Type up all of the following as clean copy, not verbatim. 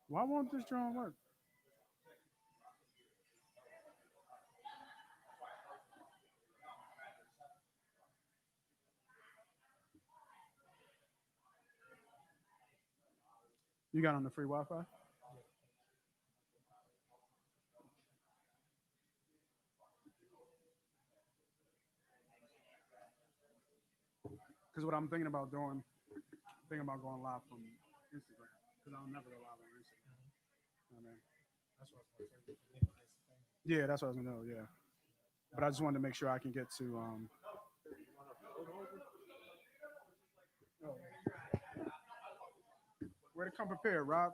Why won't this drawing work? You got on the free Wi-Fi? Because what I'm thinking about going live from Instagram. Because I'll never go live on Instagram. I mean, That's what I was going to say. yeah, that's what I was gonna know. Yeah, but I just wanted to make sure I can get to. Where to come prepared, Rob?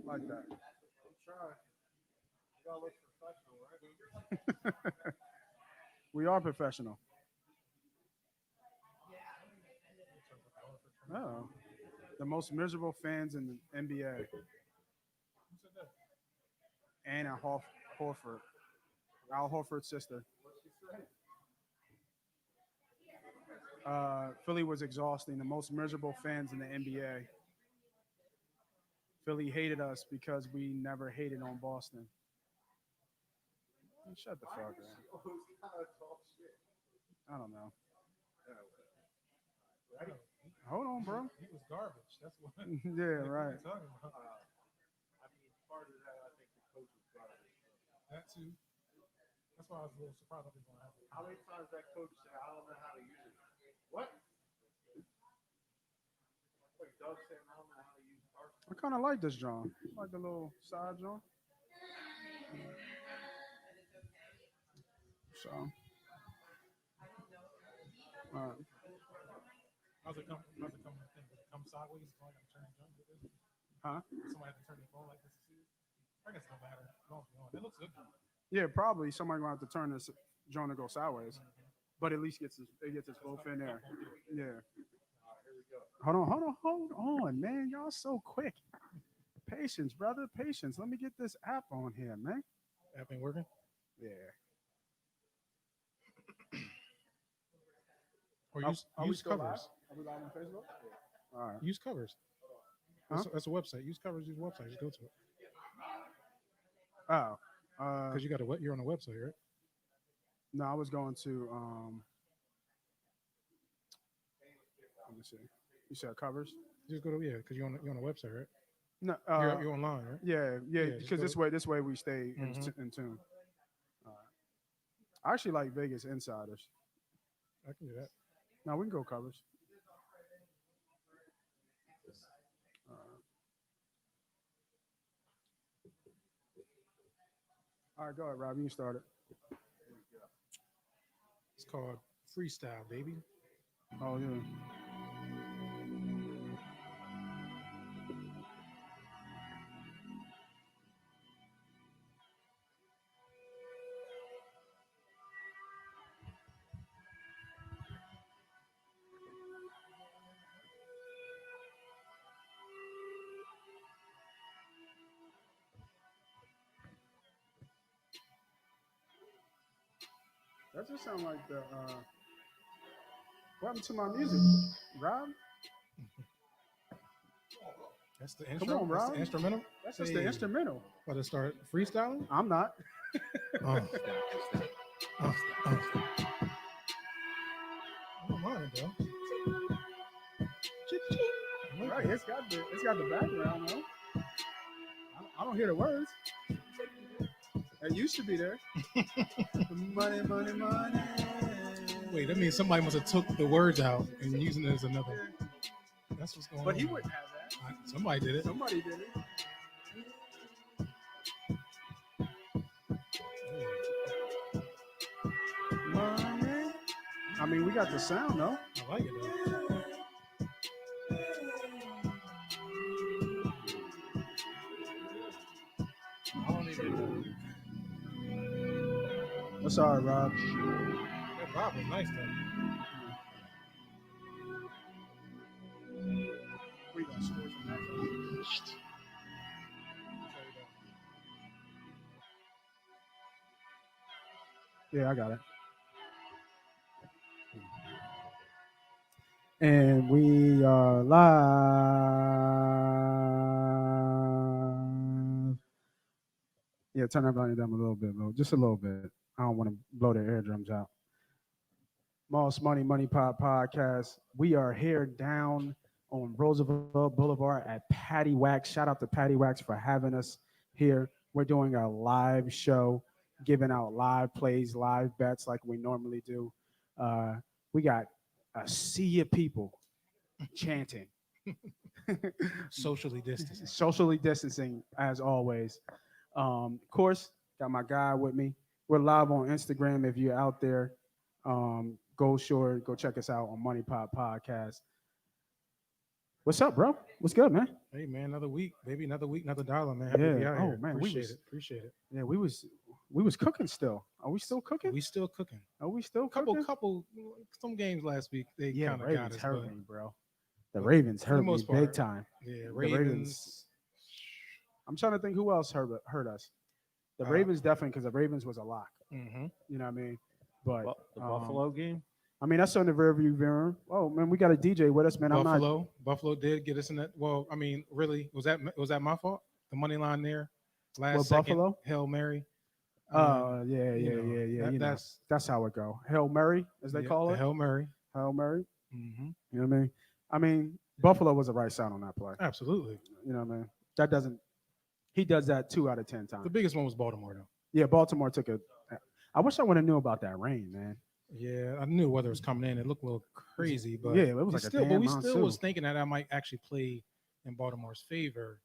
Like that. I'm trying. You gotta look professional, We are professional. Oh, the most miserable fans in the NBA. Who said that? Anna Horford, Al Horford's sister. What'd she say? Philly was exhausting. The most miserable fans in the NBA. Philly hated us because we never hated on Boston. Shut the fuck up. Who's gotta talk shit? I don't know. Ready? Hold on, bro. He was garbage. That's what. Yeah, right. What are you talking about? I mean, part of that, I think the coach was garbage. That too. That's why I was a little surprised I didn't have it. How many times that coach said, "I don't know how to use it"? What? Like Doug saying, "I don't know how to use Arsenal." I kind of like this John. Like the little side John. So, How's it come? How's it come? Come sideways? So I got to turn the jump with this. huh? Somebody had to turn the phone like this to see it. I guess no matter. No, it looks good. Yeah, probably somebody gonna have to turn this John to go sideways, but at least it gets us both in there. Yeah. Hold on, man. Y'all so quick. Patience, brother. Patience. Let me get this app on here, man. App ain't working. Yeah. Or Are we use still live? covers. Are we live on Facebook? All right. Use covers. Huh? That's a website. Use covers. Use a website. Just go to it. Oh. Because you got you're on a website, right? No, I was going to let me see. You said covers? Just go to because you're on a website, right? No, You're online, right? yeah, Yeah, just because go this way we stay Mhm. in tune. I actually like Vegas insiders. I can do that. Now we can go covers. Uh, all right, go ahead, Rob. You can start it. It's called freestyle, baby. Oh yeah. That just sound like the what happened to my music, Rob? That's the Come intro. on, That's Rob. the instrumental. That's just the instrumental. About to start freestyling. I'm not. Oh. Oh. I don't mind it though. Right, it's got the background though. I don't hear the words. It used to be there. Money, money, money. Wait, that means somebody must have took the words out and using it as another. That's what's going on. But he wouldn't have that. Somebody did it. Somebody did it. Money. I mean, we got the sound though. I like it though. I don't even. That's all right, Rob. That Rob was nice though. We got scores from that. Yeah, I got it. And we are live. Yeah, turn that volume down a little bit, just a little bit. I don't want to blow their eardrums out. Moss Money Money Pop Podcast. We are here down on Roosevelt Boulevard at Patty Wax. Shout out to Patty Wax for having us here. We're doing a live show, giving out live plays, live bets like we normally do. Uh, we got a sea of people chanting, Socially distancing. socially distancing as always. Of course, got my guy with me. We're live on Instagram. If you're out there, go sure go check us out on Money Pop Podcast. What's up, bro? What's good, man? Hey man, another week, baby, another week, another dollar, man. Happy Yeah. to be out Oh, here. man, Appreciate it. Yeah, we was cooking still. Are we still cooking? We still cooking. Are we still Couple, cooking? some games last week they Yeah, kind of got Ravens us. hurt But me, bro. The Ravens for the hurt me most big part, time. yeah, The Ravens. I'm trying to think who else hurt us. The Uh, Ravens definitely, because the Ravens was a lock. Mm-hmm. You know what I mean? But The Buffalo game. I mean, that's on the rearview mirror. Oh man, we got a DJ with us, man. I'm not. Buffalo did get us in that. Well, I mean, really, was that my fault? The money line there, last What, second Buffalo? Hail Mary. Yeah. That's how it go. Hail Mary, as they call the it. Hail Mary. Hail Mary. Mm-hmm. You know what I mean? I mean, Buffalo was a right sound on that play. Absolutely. You know what I mean? That doesn't. He does that 2 out of 10 times. The biggest one was Baltimore, though. Yeah, Baltimore took a. I wish I would have knew about that rain, man. Yeah, I knew weather was coming in. It looked a little crazy, but Yeah, it was like a still, damn but we still monsoon. was thinking that I might actually play in Baltimore's favor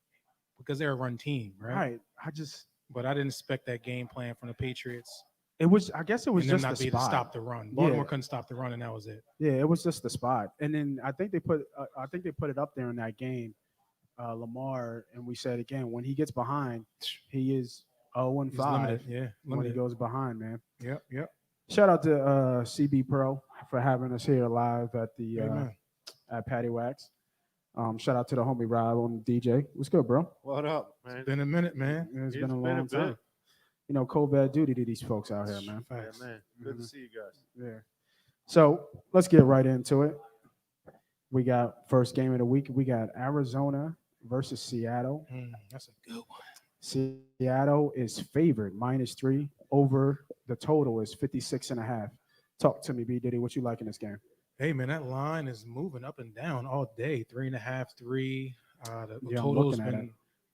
because they're a run team, right? Right. I just. But I didn't expect that game plan from the Patriots It was. I guess it was and them just not the be able to spot. stop the run. Baltimore Yeah. couldn't stop the run, and that was it. Yeah, it was just the spot. And then I think they put. I think they put it up there in that game, Lamar. And we said again, when he gets behind, he is 0-5 He's limited. Yeah, when he limited. goes behind, man. Yep. Shout out to CB Pro for having us here live at the Amen. at Patty Wax. Shout out to the homie Rob on DJ. What's good, bro? What up, man? It's been a minute, man. It's It's been a been a long time. bit. You know, COVID duty to these folks out here, man. Yeah, Facts. man. Good Mhm. to see you guys. Yeah. So let's get right into it. We got first game of the week. We got Arizona versus Seattle. That's a good one. Seattle is favored -3 over the total is 56.5. Talk to me, B Diddy. What you like in this game? Hey, man, that line is moving up and down all day. 3.5, 3. The Yeah, I'm total's looking at been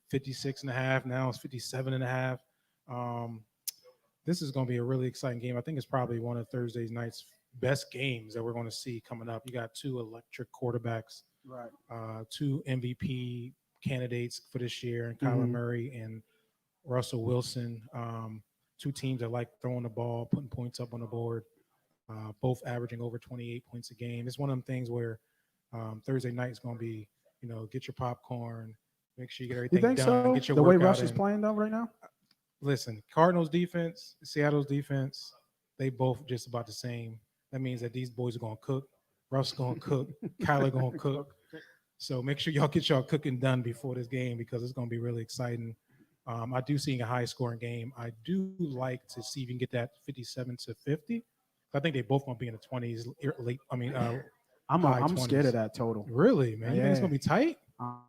56.5. Now it's 57.5. This is going to be a really exciting game. I think it's probably one of Thursday night's best games that we're going to see coming up. You got two electric quarterbacks, Right. two MVP candidates for this year, and Kyler Mhm. Murray and Russell Wilson. Two teams that like throwing the ball, putting points up on the board, both averaging over 28 points a game. It's one of them things where Thursday night is going to be, get your popcorn, make sure you get You everything think done, so? get your The way workout Russ is in. playing though right now? Listen, Cardinals defense, Seattle's defense, they both just about the same. That means that these boys are going to cook. Russ going to cook. Kyler going to cook. So make sure y'all get y'all cooking done before this game because it's going to be really exciting. I do see a high scoring game. I do like to see if you can get that 57-50. I think they both going to be in the 20s late. high I'm scared 20s. of that total. Really, man? You think it's Yeah. going to be tight?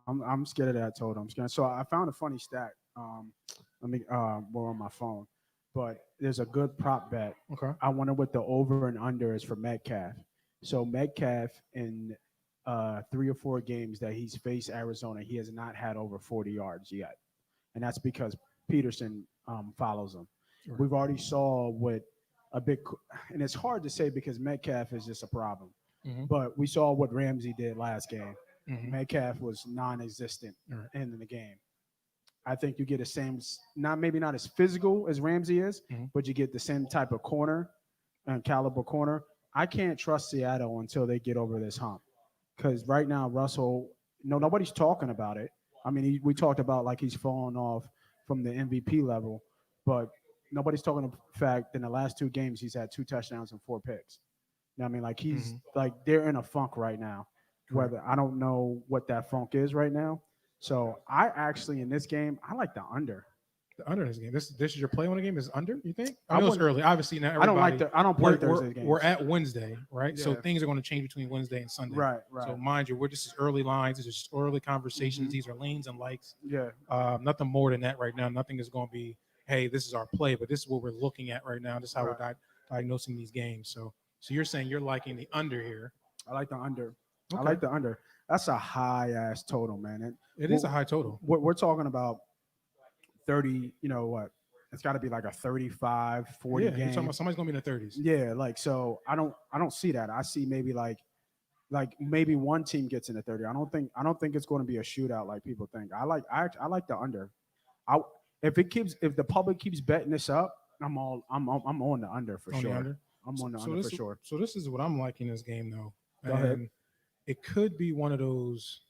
I'm scared of that total. I'm scared. So I found a funny stat. We're on my phone, but there's a good prop bet. Okay. I wonder what the over and under is for Metcalf. So Metcalf in 3 or 4 games that he's faced Arizona, he has not had over 40 yards yet, and that's because Peterson follows him. Sure. We've already saw what a big, and it's hard to say because Metcalf is just a problem. Mhm. But we saw what Ramsey did last game. Mhm. Metcalf was non-existent Right. in the game. I think you get the same, maybe not as physical as Ramsey is, Mhm. but you get the same type of corner and caliber corner. I can't trust Seattle until they get over this hump, because right now Russell, nobody's talking about it. I mean, we talked about like he's falling off from the MVP level, but nobody's talking about the fact in the last 2 games he's had 2 touchdowns and 4 picks. You know what I mean? Like he's like they're in a funk right now. Whether I don't know what that funk is right now. So I actually in this game I like the under. The under this game. This is your play on the game is under. You think? I I know it's wouldn't- early. Obviously, not I don't everybody. I don't play We're, Thursday we're, games. we're at Wednesday, right? So Yeah. things are going to change between Wednesday and Sunday. right. So mind you, this is early lines. This is early conversations. Mhm. These are lanes and likes. Yeah. Nothing more than that right now. Nothing is going to be hey, this is our play, but this is what we're looking at right now. This is how Right. we're diagnosing these games. So you're saying you're liking the under here. I like the under. I Okay. like the under. That's a high ass total, man. And It is a high total. we're talking about 30, you know what? It's got to be like a 35, 40 Yeah, you're game. talking about somebody's gonna be in the 30s. Yeah, like so I don't see that. I see maybe like maybe one team gets in the 30. I don't think it's going to be a shootout like people think. I like the under. If the public keeps betting this up, I'm on the under for On the sure. under? I'm on the So under this for sure. So this is what I'm liking this game though. Go ahead. And it could be one of those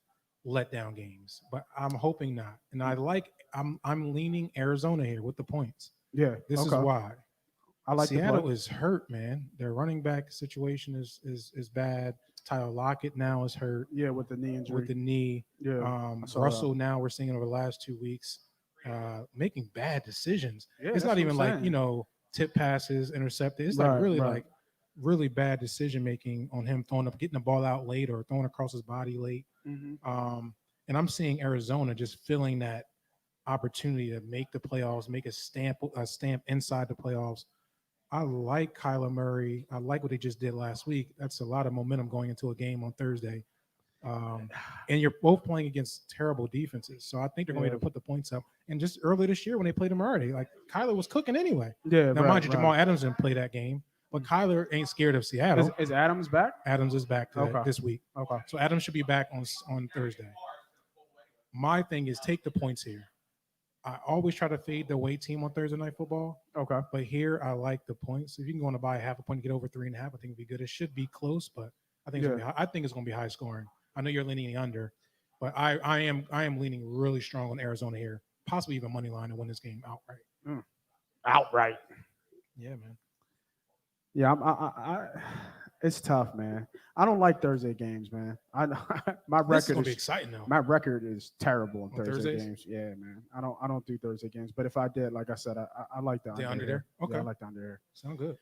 letdown games, but I'm hoping not. And I'm leaning Arizona here with the points. Yeah, This is okay. why. I like the Seattle play. is hurt, man. Their running back situation is bad. Tyler Lockett now is hurt Yeah, with the knee injury. with the knee. yeah, I saw Russell now we're seeing over the last 2 weeks making bad decisions. Yeah, It's that's not what even I'm like, saying. tip passes, intercepted. It's Right, like really right. like really bad decision making on him getting the ball out late or throwing across his body late. Mhm. And I'm seeing Arizona just filling that opportunity to make the playoffs, make a stamp inside the playoffs. I like Kyler Murray. I like what they just did last week. That's a lot of momentum going into a game on Thursday. And you're both playing against terrible defenses. So I think they're going to be able to put the points up. And just earlier this year when they played them already, like Kyler was cooking anyway. Yeah, Now, right, mind you, right. Jamal Adams didn't play that game, but Kyler ain't scared of Seattle. Is Adams back? Adams is back Okay. this week. Okay. So Adams should be back on Thursday. My thing is take the points here. I always try to fade the away team on Thursday Night Football, Okay. but here I like the points. If you can go on to buy half a point and get over 3.5, I think it'd be good. It should be close, but I think I think it's going to be high scoring. I know you're leaning under, but I am leaning really strong on Arizona here, possibly even money line to win this game outright. Outright. Yeah, man. Yeah, it's tough, man. I don't like Thursday games, man. My This is record going to be is exciting though. my record is terrible on On Thursday Thursdays? games. Yeah, man. I don't do Thursday games, but if I did, like I said, I like the under here. there? Yeah, Okay. I like the under here. Sound good.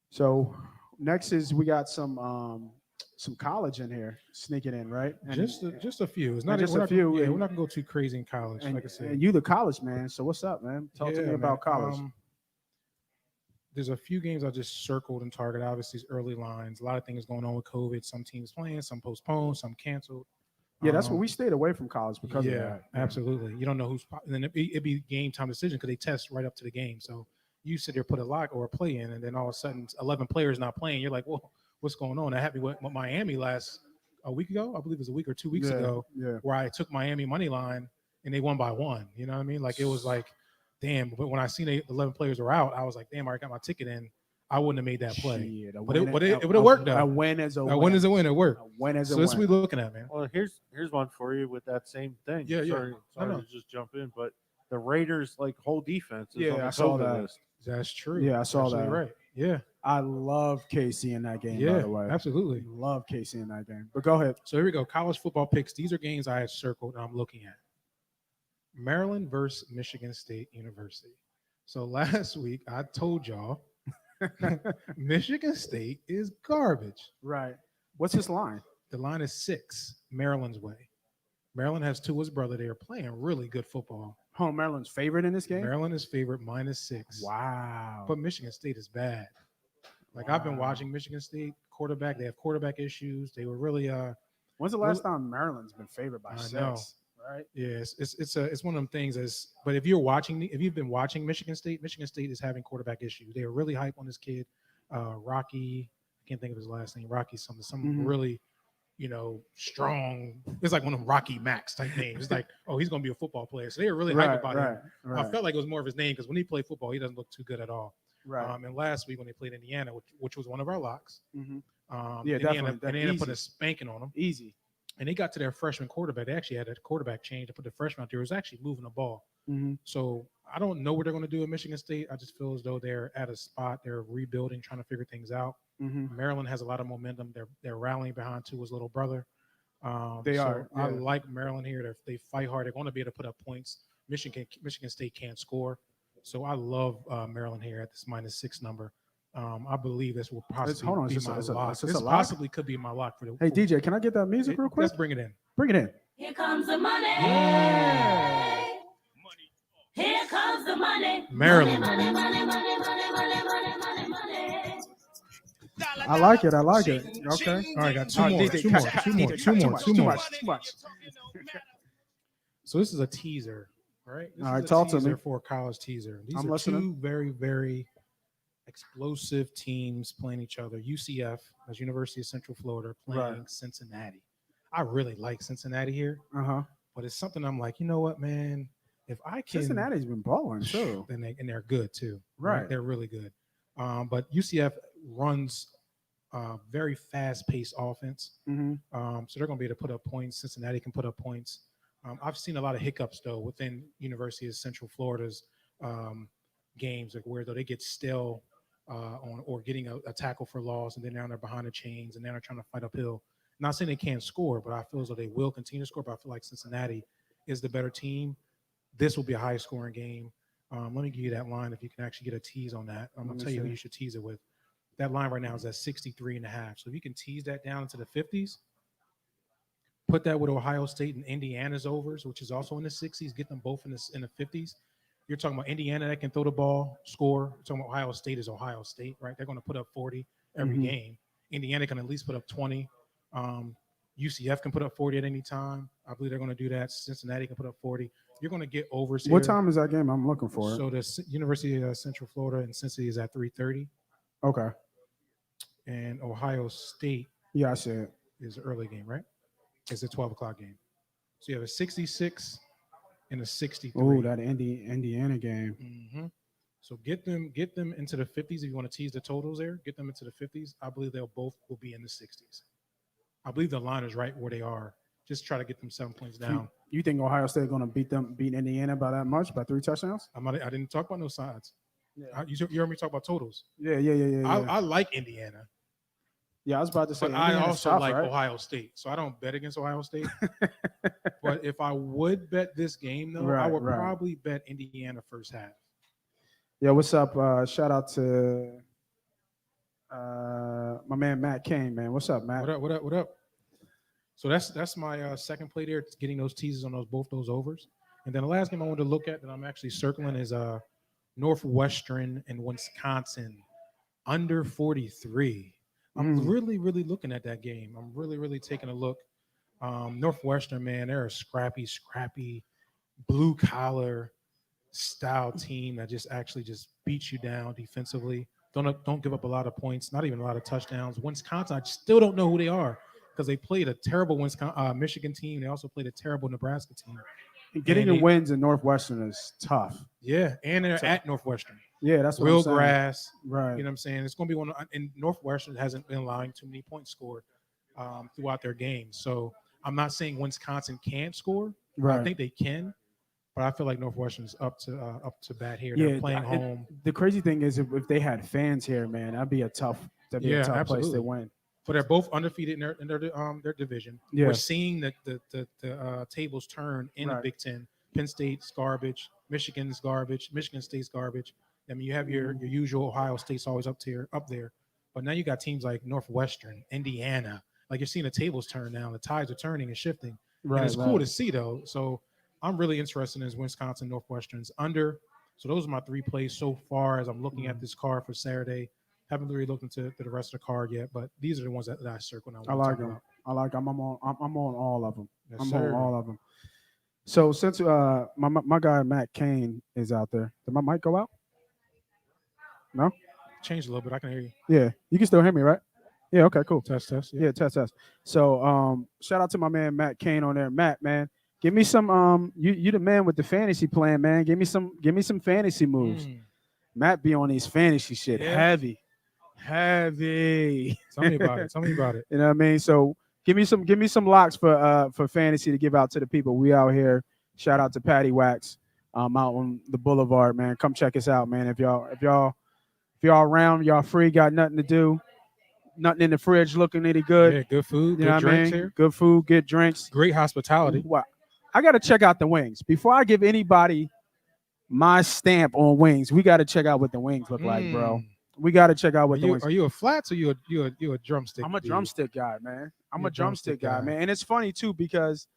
So next is we got some college in here sneaking in, right? And, Just a few. It's and not just we're a not- few, Yeah, and- we're not gonna go too crazy in college. and, like I said, and you the college man. So what's up, man? Talk to me Yeah, about man. college. There's a few games I just circled and targeted. Obviously, it's early lines. A lot of things going on with COVID. Some teams playing, some postponed, some canceled. Yeah, that's what Um, we stayed away from college because of yeah, that. absolutely. You don't know who's. And then it'd be game time decision because they test right up to the game. So you sit there, put a lock or a play in, and then all of a sudden 11 players not playing. You're like, well, what's going on? That happened with Miami a week ago. I believe it was a week or 2 weeks ago, Yeah. where I took Miami money line and they won by 1. You know what I mean? Like it was like, damn. But when I seen the 11 players were out, I was like, damn, I already got my ticket in. I wouldn't have made that play. Shit, a But it win- would've worked, though. A win is a win. A win is a win. It worked. A win is a So that's what win. we're looking at, man. Well, here's one for you with that same thing. Yeah, yeah. Sorry No. to just jump in, but the Raiders whole defense is Yeah, on the I saw COVID that. list. That's true. Yeah, I saw Absolutely that. Right. Yeah. I love KC in that game, by Yeah. the way. Absolutely. Love KC in that game. But go ahead. So here we go. College football picks. These are games I had circled and I'm looking at. Maryland versus Michigan State University. So last week I told y'all Michigan State is garbage. Right. What's his line? The line is 6, Maryland's way. Maryland has Tua's brother. They are playing really good football. Home Maryland's favorite in this game? Maryland is favorite -6. Wow. But Michigan State is bad. Like I've been watching Michigan State quarterback. They have quarterback issues. They were really When's the last time Maryland's been favored by I 6? know. Right? yeah, it's one of them things but if you've been watching Michigan State is having quarterback issues. They are really hype on this kid, Rocky. I can't think of his last name. Rocky something, Mhm. really, strong. It's like one of them Rocky Max type names. It's like, oh, he's gonna be a football player. So they were really hype about him. Right. I felt like it was more of his name because when he played football, he doesn't look too good at all. right. And last week when they played Indiana, which was one of our locks, Mhm. Yeah, definitely. Indiana put Easy. a spanking on them, Easy. and they got to their freshman quarterback. They actually had a quarterback change to put the freshman out there. It was actually moving the ball. Mm-hmm. So I don't know what they're going to do at Michigan State. I just feel as though they're at a spot. They're rebuilding, trying to figure things out. Mm-hmm. Maryland has a lot of momentum. They're rallying behind Tua's little brother. They so are, I yeah. like Maryland here. They fight hard. They're going to be able to put up points. Michigan State can't score. So I love Maryland here at this -6 number. I believe this will possibly hold on, be is this my a- lock. is this This a lock? possibly could be my lock for the. Hey, for- DJ, can I get that music real quick? Let's bring it in. Bring it in. Here comes the money. Yeah. Here comes the money. Maryland. I like it. I like it. Okay. All right, got two more. DJ, Two cut, more. cut, Two DJ, more. cut, Two more. Two Too more. much. Too much. Too much. So this is a teaser, right? This All is right, a talk to teaser me. for a college teaser. These I'm are listening. two very, very explosive teams playing each other. UCF, that's University of Central Florida, playing Right. Cincinnati. I really like Cincinnati here, Uh-huh. but it's something I'm like, you know what, man? If I can, Cincinnati's been balling too. and they're good too. Right. They're really good. But UCF runs very fast-paced offense. Mm-hmm. So they're going to be able to put up points. Cincinnati can put up points. I've seen a lot of hiccups though within University of Central Florida's games, like where though they get still on or getting a tackle for loss, and then now they're behind the chains, and then they're trying to fight uphill. Not saying they can't score, but I feel as though they will continue to score. But I feel like Cincinnati is the better team. This will be a high-scoring game. Let me give you that line if you can actually get a tease on that. I'm going to tell you who you should tease it with. That line right now is at 63.5. So if you can tease that down into the 50s, put that with Ohio State and Indiana's overs, which is also in the 60s, get them both in the 50s. You're talking about Indiana that can throw the ball, score. You're talking about Ohio State is Ohio State, right? They're going to put up 40 every game. Indiana can at least put up 20. UCF can put up 40 at any time. I believe they're going to do that. Cincinnati can put up 40. You're going to get overs here. What time is that game? I'm looking for it. So the University of Central Florida and Cincinnati is at 3:30. Okay. And Ohio State Yeah, I see it. is an early game, right? It's a 12 o'clock game. So you have a 66 and a 63. Oh, that Indiana game. Mhm. So get them into the 50s if you want to tease the totals there. Get them into the 50s. I believe they'll both will be in the 60s. I believe the line is right where they are. Just try to get them 7 points down. You think Ohio State going to beat Indiana by that much, by 3 touchdowns? I didn't talk about no sides. Yeah. You heard me talk about totals. Yeah. I like Indiana, Yeah, I was about to say. but I Indiana's also tough, like right? Ohio State. So I don't bet against Ohio State. But if I would bet this game, though, I Right, would right. probably bet Indiana first half. Yeah, what's up? Shout out to my man Matt Kane, man. What's up, Matt? What up? So that's my second play there, getting those teases on both those overs. And then the last game I wanted to look at that I'm actually circling is Northwestern and Wisconsin under 43. I'm really looking at that game. I'm really taking a look. Northwestern, man, they're a scrappy blue collar style team that just beats you down defensively. Don't give up a lot of points, not even a lot of touchdowns. Wisconsin, I still don't know who they are because they played a terrible Michigan team. They also played a terrible Nebraska team. Getting the wins in Northwestern is tough. Yeah, and they're at Northwestern. Yeah, that's what Real I'm saying. grass. Right. You know what I'm saying? It's going to be one. And Northwestern hasn't been allowing too many points scored throughout their games. So I'm not saying Wisconsin can't score. Right. I think they can, but I feel like Northwestern is up to bat here. They're playing home. The crazy thing is, if they had fans here, man, that'd be a tough place absolutely. to win. But they're both undefeated in their division. Yeah. We're seeing that the tables turn in the Right. Big Ten. Penn State's garbage. Michigan's garbage. Michigan State's garbage. I mean, you have your usual Ohio State's always up there. But now you got teams like Northwestern, Indiana. Like you're seeing the tables turn now. The tides are turning and shifting. Right. And it's cool to see, though. So I'm really interested in Wisconsin, Northwestern's under. So those are my 3 plays so far as I'm looking at this card for Saturday. Haven't really looked into the rest of the card yet, but these are the ones that I circled. I like them. I'm on all of them. Yes, I'm sir. on all of them. So since my guy Matt Kane is out there, did my mic go out? No. Change a little bit. I can hear you. Yeah, you can still hear me, right? Yeah. Okay. Cool. Test. Yeah, test. So shout out to my man Matt Kane on there. Matt, man, give me some you the man with the fantasy plan, man. Give me some fantasy moves. Matt be on these fantasy shit Yeah. heavy. Tell me about it. You know what I mean? So give me some locks for fantasy to give out to the people. We out here. Shout out to Patty Wax out on the boulevard, man. Come check us out, man. If y'all around, y'all free, got nothing to do, nothing in the fridge looking any good. Yeah, good food, You know good what I drinks mean? here. Good food, good drinks. Great hospitality. Wow. I got to check out the wings. Before I give anybody my stamp on wings, we got to check out what the wings look like, bro. We got to check out what the wings. Are you a flats or you a drumstick? I'm a dude? drumstick guy, man. I'm You're a drumstick guy, man. And it's funny too because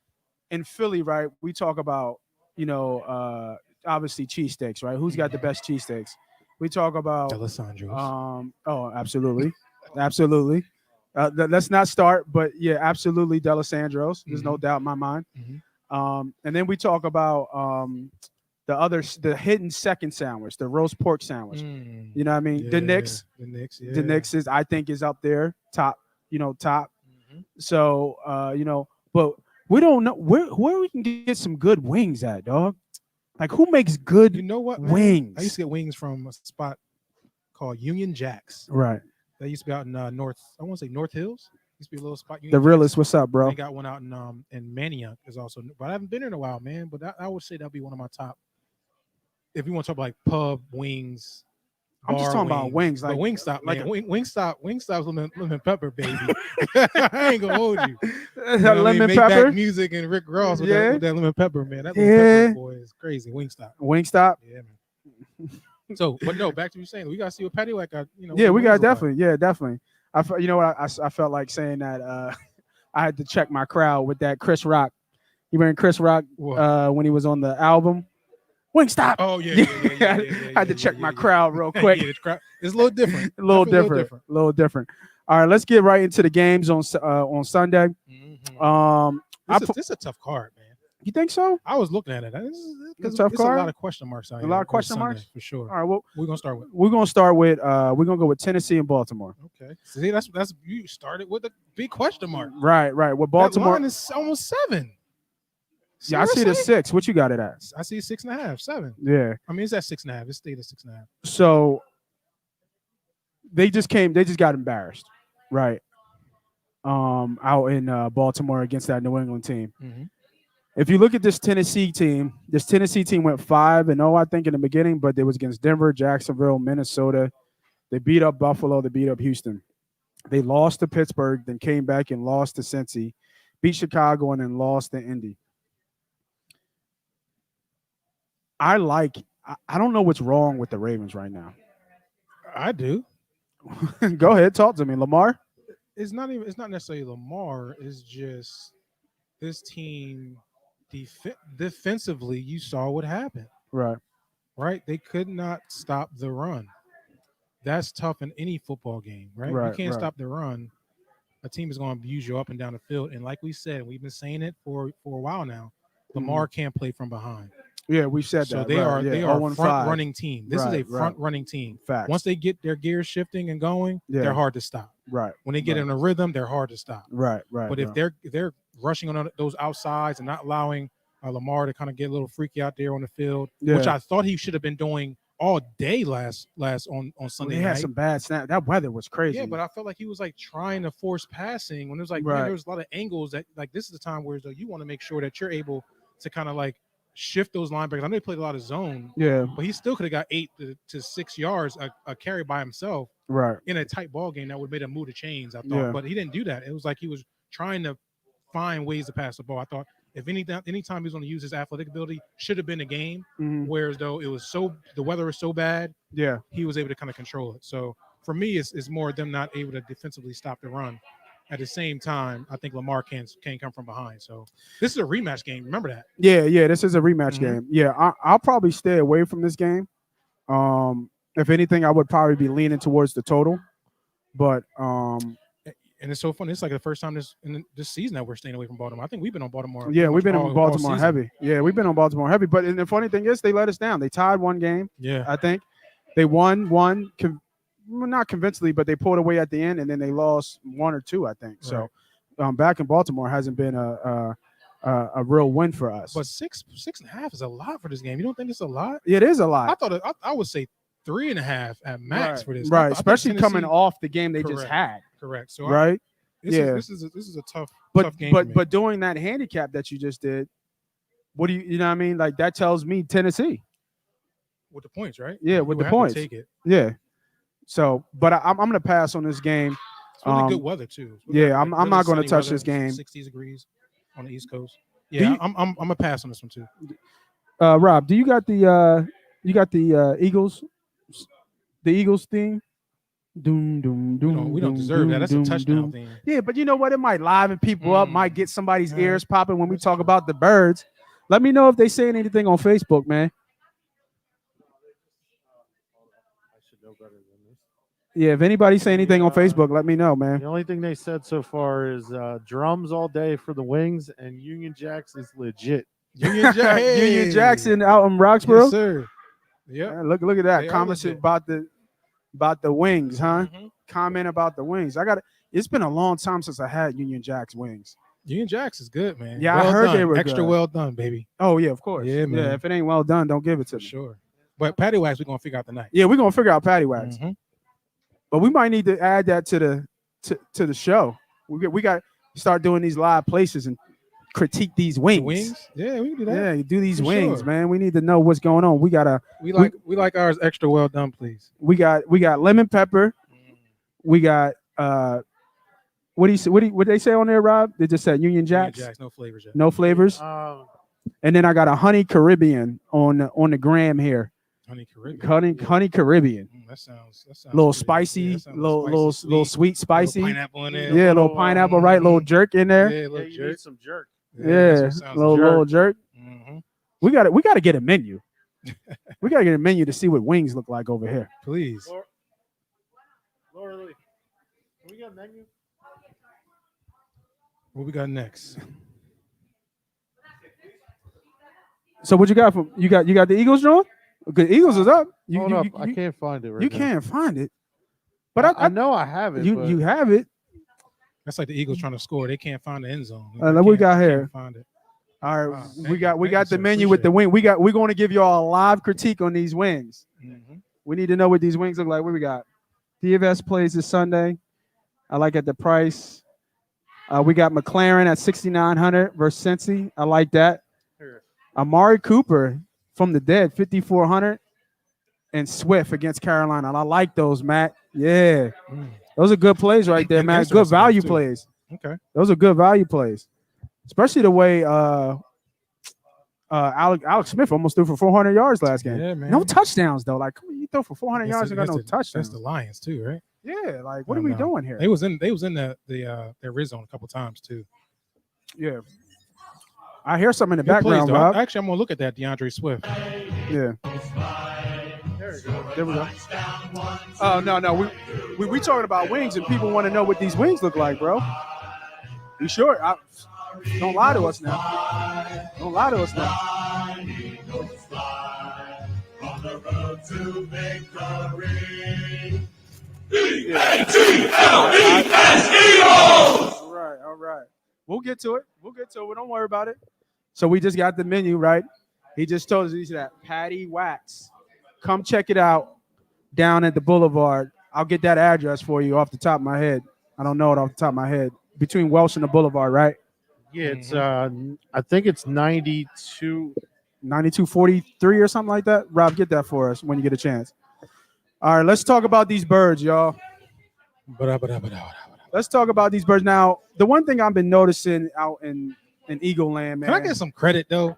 in Philly, right, we talk about, obviously cheesesteaks, right? Who's got the best cheesesteaks? We talk about Alessandro's. oh, absolutely, absolutely. Let's not start, but yeah, absolutely, Delisandro's. There's no doubt in my mind. And then we talk about the hidden second sandwich, the roast pork sandwich. You know what I mean? The Knicks, The Knicks. Yeah. the Knicks is I think is up there, top. Top. Mhm. So but we don't know where we can get some good wings at, dog. Like who makes good You know what? Man? wings? I used to get wings from a spot called Union Jacks. Right. That used to be out in North. I want to say North Hills. Used to be a little spot. Union The Jacks. realest, what's up, bro? They got one out in Manioc is also, but I haven't been there in a while, man. But I would say that'd be one of my top. If you want to talk about like pub wings, I'm just bar talking about wings, But like Wingstop, like man. Wingstop's lemon pepper, baby. I ain't gonna hold you. You know what I mean? lemon Make pepper, back music and Rick Ross with, Yeah. with that lemon pepper, man. That lemon Yeah. pepper boy is crazy. Wingstop, Wingstop. yeah, man. So, but no, back to you saying we gotta see what Patty like. Yeah, we got wings look like. definitely. Yeah, definitely. I felt, you know what? I felt like saying that. I had to check my crowd with that Chris Rock. You remember Chris Rock What? when he was on the album Wingstop? Oh yeah. I had to check my crowd real quick. Yeah, it's a little different. A little Definitely different. A little different. All right, let's get right into the games on Sunday. Mhm. This This is a tough card, man. You think so? I was looking at it. This is It's a tough it's a card? lot of question marks out A here. lot of on question Sunday, marks? for sure. All right, well, We're gonna start with. we're gonna start with we're gonna go with Tennessee and Baltimore. Okay. See, that's you started with a big question mark. Right. With That Baltimore. line is almost 7. Yeah, I see the Seriously? 6. What you got it at? I see 6.5, 7. Yeah. I mean, it's at 6.5. It stayed at 6.5. So they just got embarrassed, right? Out in Baltimore against that New England team. Mm-hmm. If you look at this Tennessee team went 5-0, I think, in the beginning, but it was against Denver, Jacksonville, Minnesota. They beat up Buffalo, they beat up Houston. They lost to Pittsburgh, then came back and lost to Cincy, beat Chicago, and then lost to Indy. I don't know what's wrong with the Ravens right now. I do. Go ahead, talk to me. Lamar? It's not necessarily Lamar. It's just this team defensively. You saw what happened, Right. right? They could not stop the run. That's tough in any football game, right? Right, You can't right. stop the run. A team is going to abuse you up and down the field. And like we said, we've been saying it for a while now. Lamar can't play from behind. Yeah, we said So that. they right, are yeah, they are a 0-5. front running team. This is Right, a front running team. Facts. Once they get their gears shifting and going, Yeah. they're hard to stop. Right. When they get right. in a rhythm, they're hard to stop. Right. But if they're rushing on those outsides and not allowing Lamar to kind of get a little freaky out there on the field, which Yeah. I thought he should have been doing all day last on Sunday They had night. some bad snap. That weather was crazy. Yeah, but I felt like he was like trying to force passing when it was like man, Right. there was a lot of angles that like this is the time where you want to make sure that you're able to kind of like shift those linebackers. I know he played a lot of zone, yeah. but he still could have got 8 to 6 yards a carry by himself Right. in a tight ball game that would have made him move the chains. I thought, Yeah. but he didn't do that. It was like he was trying to find ways to pass the ball. I thought if anytime he was going to use his athletic ability, should have been a game. Mhm. Whereas though the weather was so bad, Yeah. he was able to kind of control it. So for me, it's more them not able to defensively stop the run. At the same time, I think Lamar can come from behind. So this is a rematch game. Remember that. Yeah. This is a rematch Mhm. game. Yeah, I'll probably stay away from this game. If anything, I would probably be leaning towards the total. But And it's so funny. It's like the first time this season that we're staying away from Baltimore. I think we've been on Baltimore. yeah, pretty we've much been all on Baltimore season. heavy. Yeah, we've been on Baltimore heavy. But and the funny thing is, they let us down. They tied one game. Yeah. I think they won one, not convincingly, but they pulled away at the end, and then they lost 1 or 2, I think. So, back in Baltimore hasn't been a real win for us. But 6.5 is a lot for this game. You don't think it's a lot? It is a lot, I thought I would say 3.5 at max right, for this. right? I think Especially coming Tennessee- off the game they just Correct. had, Correct. So right? this Yeah. is a tough But game. for me. but doing that handicap that you just did, what do you know what I mean? Like that tells me Tennessee. with the points, right? Yeah, You with would the have to points. take it. Yeah. So, but I'm going to pass on this game. It's really Um, good weather too. It's yeah, really, I'm really not gonna sunny touch weather, this game. 60 degrees on the East Coast. Do Yeah, you- I'm gonna pass on this one too. Rob, do you got the Eagles, the Eagles theme? Doom doom doom. We don't doom, deserve that. doom, That's doom, a touchdown doom. thing. Yeah, but you know what? It might liven people up. Might get somebody's Yeah, ears popping when we that's talk true. about the birds. Let me know if they saying anything on Facebook, man. Yeah, if anybody say anything on Yeah. Facebook, let me know, man. The only thing they said so far is drums all day for the Wings, and Union Jacks is legit. Union Jack. Union Jackson out in Yes, Roxborough. sir. Yep. Yeah, look at that. They are Comments legit. about the wings, huh? Mhm. Comment about the wings. It's been a long time since I had Union Jack's wings. Union Jacks is good, man. Yeah, I Well heard done. they were extra good. well done, baby. Oh yeah, of course. Yeah, man. If it ain't well done, don't give it to For me. sure. But Patty Wax, we're gonna figure out tonight. Yeah, we're gonna figure out patty wax, Mhm. but we might need to add that to the show. We got to start doing these live places and critique these The wings. wings? Yeah, we can do that. Yeah, do these For wings, sure. man. We need to know what's going on. We We like ours extra well done, please. got lemon pepper. We got what do you say? What they say on there, Rob? They just said Union Union Jacks, Jacks, no flavors yet. no flavors. And then I got a honey Caribbean on the gram here. Honey Caribbean. Honey Caribbean. That sounds Little good. spicy, Yeah, that sounds little sweet. sweet spicy. Little pineapple in there. Yeah, little Little, pineapple, right? Little jerk in there. Yeah, Yeah, little you jerk. need some jerk. Yeah, that's what sounds little jerk. Mhm. We got to get a menu. We got to get a menu to see what wings look like over here. Please. Laura Lee, can we get a menu? What we got next? So what you got from you got the Eagles, John? The Eagles is up. Hold up, I can't find it right you now. can't find it, but I know I have it. you but you have it. That's like the Eagles trying to score. They can't find the end zone. What we got here? Can't find it. All right, Wow, we thank got you, the sir. menu with the Appreciate wing. We're going to give you all a live critique on these wings. Mhm. We need to know what these wings look like. What we got? DFS plays this Sunday. I like at the price. We got McLaren at 6,900 versus Cincy. I like that. Here. Amari Cooper from the dead, 5,400, and Swift against Carolina. I like those, Matt. Yeah, Mm. those are good plays right there, And Matt. interesting Good value too. plays. Okay. Those are good value plays, especially the way Alex Smith almost threw for 400 yards last game. Yeah, man. No touchdowns though. Like, come on, you throw for 400 That's yards the- and got no that's the- That's touchdowns. the Lions too, right? Yeah, like what I are we know. doing here? They was in their red zone a couple times too. Yeah, I hear something in the Good plays, background, though. Rob. Actually, I'm gonna look at that DeAndre Swift. Yeah, there we go. Oh no, we talking about wings, and people want to know what these wings look like, bro. You sure? Don't lie to us now. Don't lie to us now. All right. We'll get to it. Don't worry about it. So we just got the menu, right? He just told us, he said, Patty Wax. Come check it out down at the Boulevard. I'll get that address for you off the top of my head. I don't know it off the top of my head. Between Welsh and the Boulevard, right? Yeah, it's I think it's 92. 9243 or something like that. Rob, get that for us when you get a chance. All right, let's talk about these birds, y'all. Let's talk about these birds. Now, the one thing I've been noticing out in Eagle Land, man. Can I get some credit though?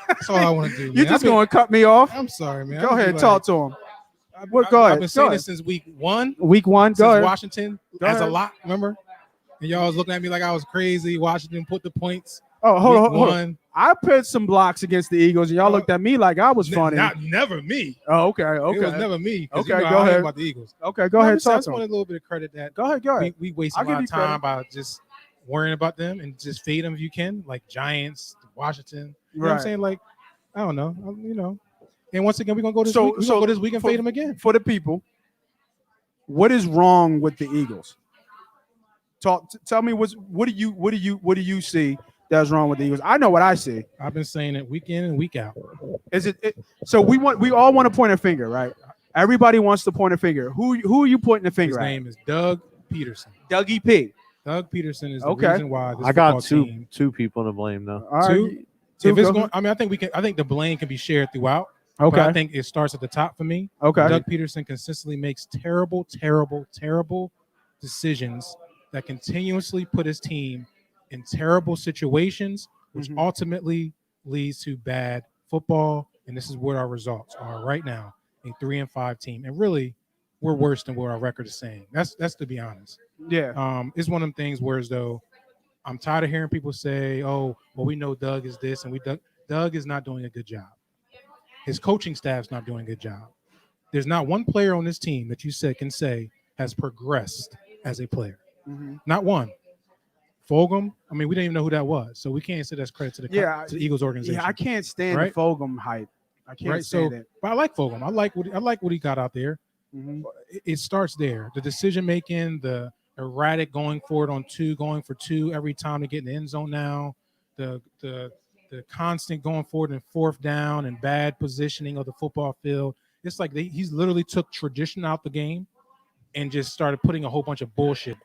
That's all I want to do. You're just going to cut me off? I'm sorry, man. Go I'm ahead, like- talk to him. I've, What- I've- go I've ahead, been go saying ahead. this since week 1. Week 1, go Since ahead. Washington Go has a ahead. lot. Remember? And y'all was looking at me like I was crazy. Washington put the points. Oh, hold week on, hold on. 1. I put some blocks against the Eagles, and y'all looked at me like I was funny. Never me. Oh, okay, It was okay. never me. 'cause Okay, you know go how I am ahead. about the Eagles. Okay, go No, ahead, I talk just to wanted him. a little bit of credit that Go ahead. we waste I'll a lot give of you credit. time by just worrying about them and just fade them if you can, like Giants, Washington. You know what I'm saying? Like, I don't know. And once again, we're gonna go this week. We're gonna go this week and fade them again. For the people, what is wrong with the Eagles? Tell me what do you see that's wrong with the Eagles? I know what I see. I've been saying it week in and week out. Is it so we all want to point a finger, right? Everybody wants to point a finger. Who are you pointing the His finger at? name is Doug Peterson. Dougie P. Doug Peterson is the Okay. reason why this I got football team. two people to blame though. All right. Two? Two, If it's go- going, I mean, I think we can. I think the blame can be shared throughout. But I okay. think it starts at the top for me. Okay. Doug Peterson consistently makes terrible decisions that continuously put his team in terrible situations, which Mhm. ultimately leads to bad football. And this is what our results are right now: a 3-5 team. And really, we're worse than what our record is saying. That's to be honest. Yeah. It's one of them things where as though I'm tired of hearing people say, "Oh, well, we know Doug is this," and Doug is not doing a good job. His coaching staff's not doing a good job. There's not one player on this team that you can say has progressed as a player. Mhm. Not one. Fulgham, I mean, we didn't even know who that was, so we can't say that's credit to the to the Eagles organization. Yeah, I can't stand Right? the Fulgham hype. I can't Right? stand So, it. but I like Fulgham. I like what he got out there. Mhm. It starts there. The decision making, the erratic going for it on two, going for two every time to get in the end zone now, the constant going forward and fourth down and bad positioning of the football field. It's like he's literally took tradition out the game and just started putting a whole bunch of bullshit.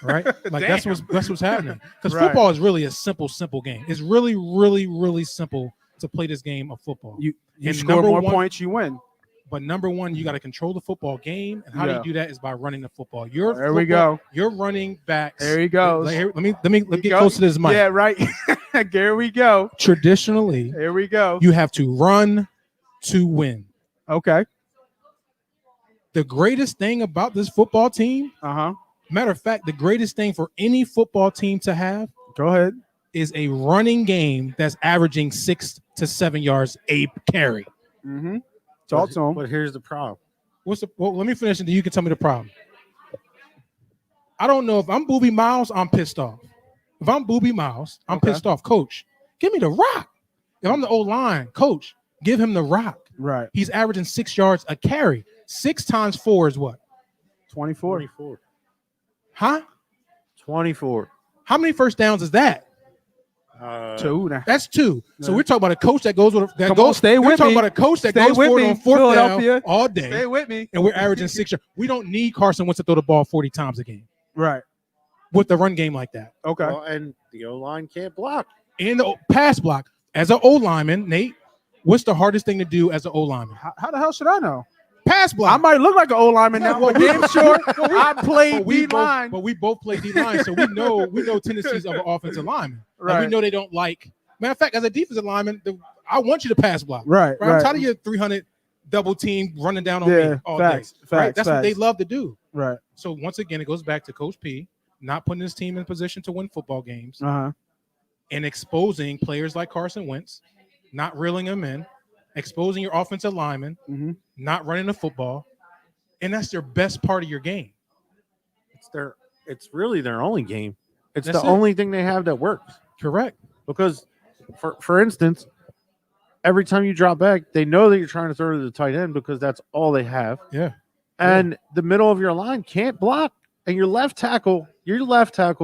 Right? Like that's what's happening. Because Right. football is really a simple game. It's really, really, really simple to play this game of football. You And score number more one- points, you win. But number one, you got to control the football game, and how do Yeah. you do that is by running the football. There we go. Your running backs. There he goes. Let me He get go- close to this mic. Yeah, right. There we go. Traditionally, There we go. you have to run to win. Okay. The greatest thing about this football team, Uh-huh. matter of fact, the greatest thing for any football team to have Go ahead. is a running game that's averaging 6 to 7 yards a carry. Mm-hmm. Talk to him. But here's the problem. Let me finish and then you can tell me the problem. I don't know if I'm Booby Miles, I'm pissed off. If I'm Booby Miles, I'm Okay. pissed off. Coach, give me the rock. If I'm the O-line, coach, give him the rock. Right. He's averaging 6 yards a carry. 6 times 4 is what? 24. 24. Huh? 24. How many first downs is that? 2 now. That's 2. So Yeah. we're talking about a coach that goes with that Come goes. on, stay we're with talking me. about a coach that Stay goes with for it me, on fourth Philadelphia. down all day, Stay with me. and we're averaging 6 yards. We don't need Carson Wentz to throw the ball 40 times a game Right. with the run game like that. Okay. Well, and the O-line can't block. And the pass block. As an O lineman, Nate, what's the hardest thing to do as an O lineman? How the hell should I know? Pass block. I might look like an old lineman now, Well, but damn sure I played But we D line. both play D line, so we know tendencies of an offensive lineman. Like, we Right. know they don't like. Matter of fact, as a defensive lineman, I want you to pass block. Right. I'm tired of your 300 double team running down on Yeah, me all facts, day. Right? facts, That's what they facts. love to do. Right. So once again, it goes back to Coach P not putting his team in position to win football games Uh-huh. and exposing players like Carson Wentz, not reeling them in, exposing your offensive linemen, Mm-hmm. not running the football, and that's their best part of your game. It's really their only game. It's That's the it. only thing they have that works. Correct. Because for instance, every time you drop back, they know that you're trying to throw to the tight end because that's all they have. Yeah. And the middle of your line can't block. And your left tackle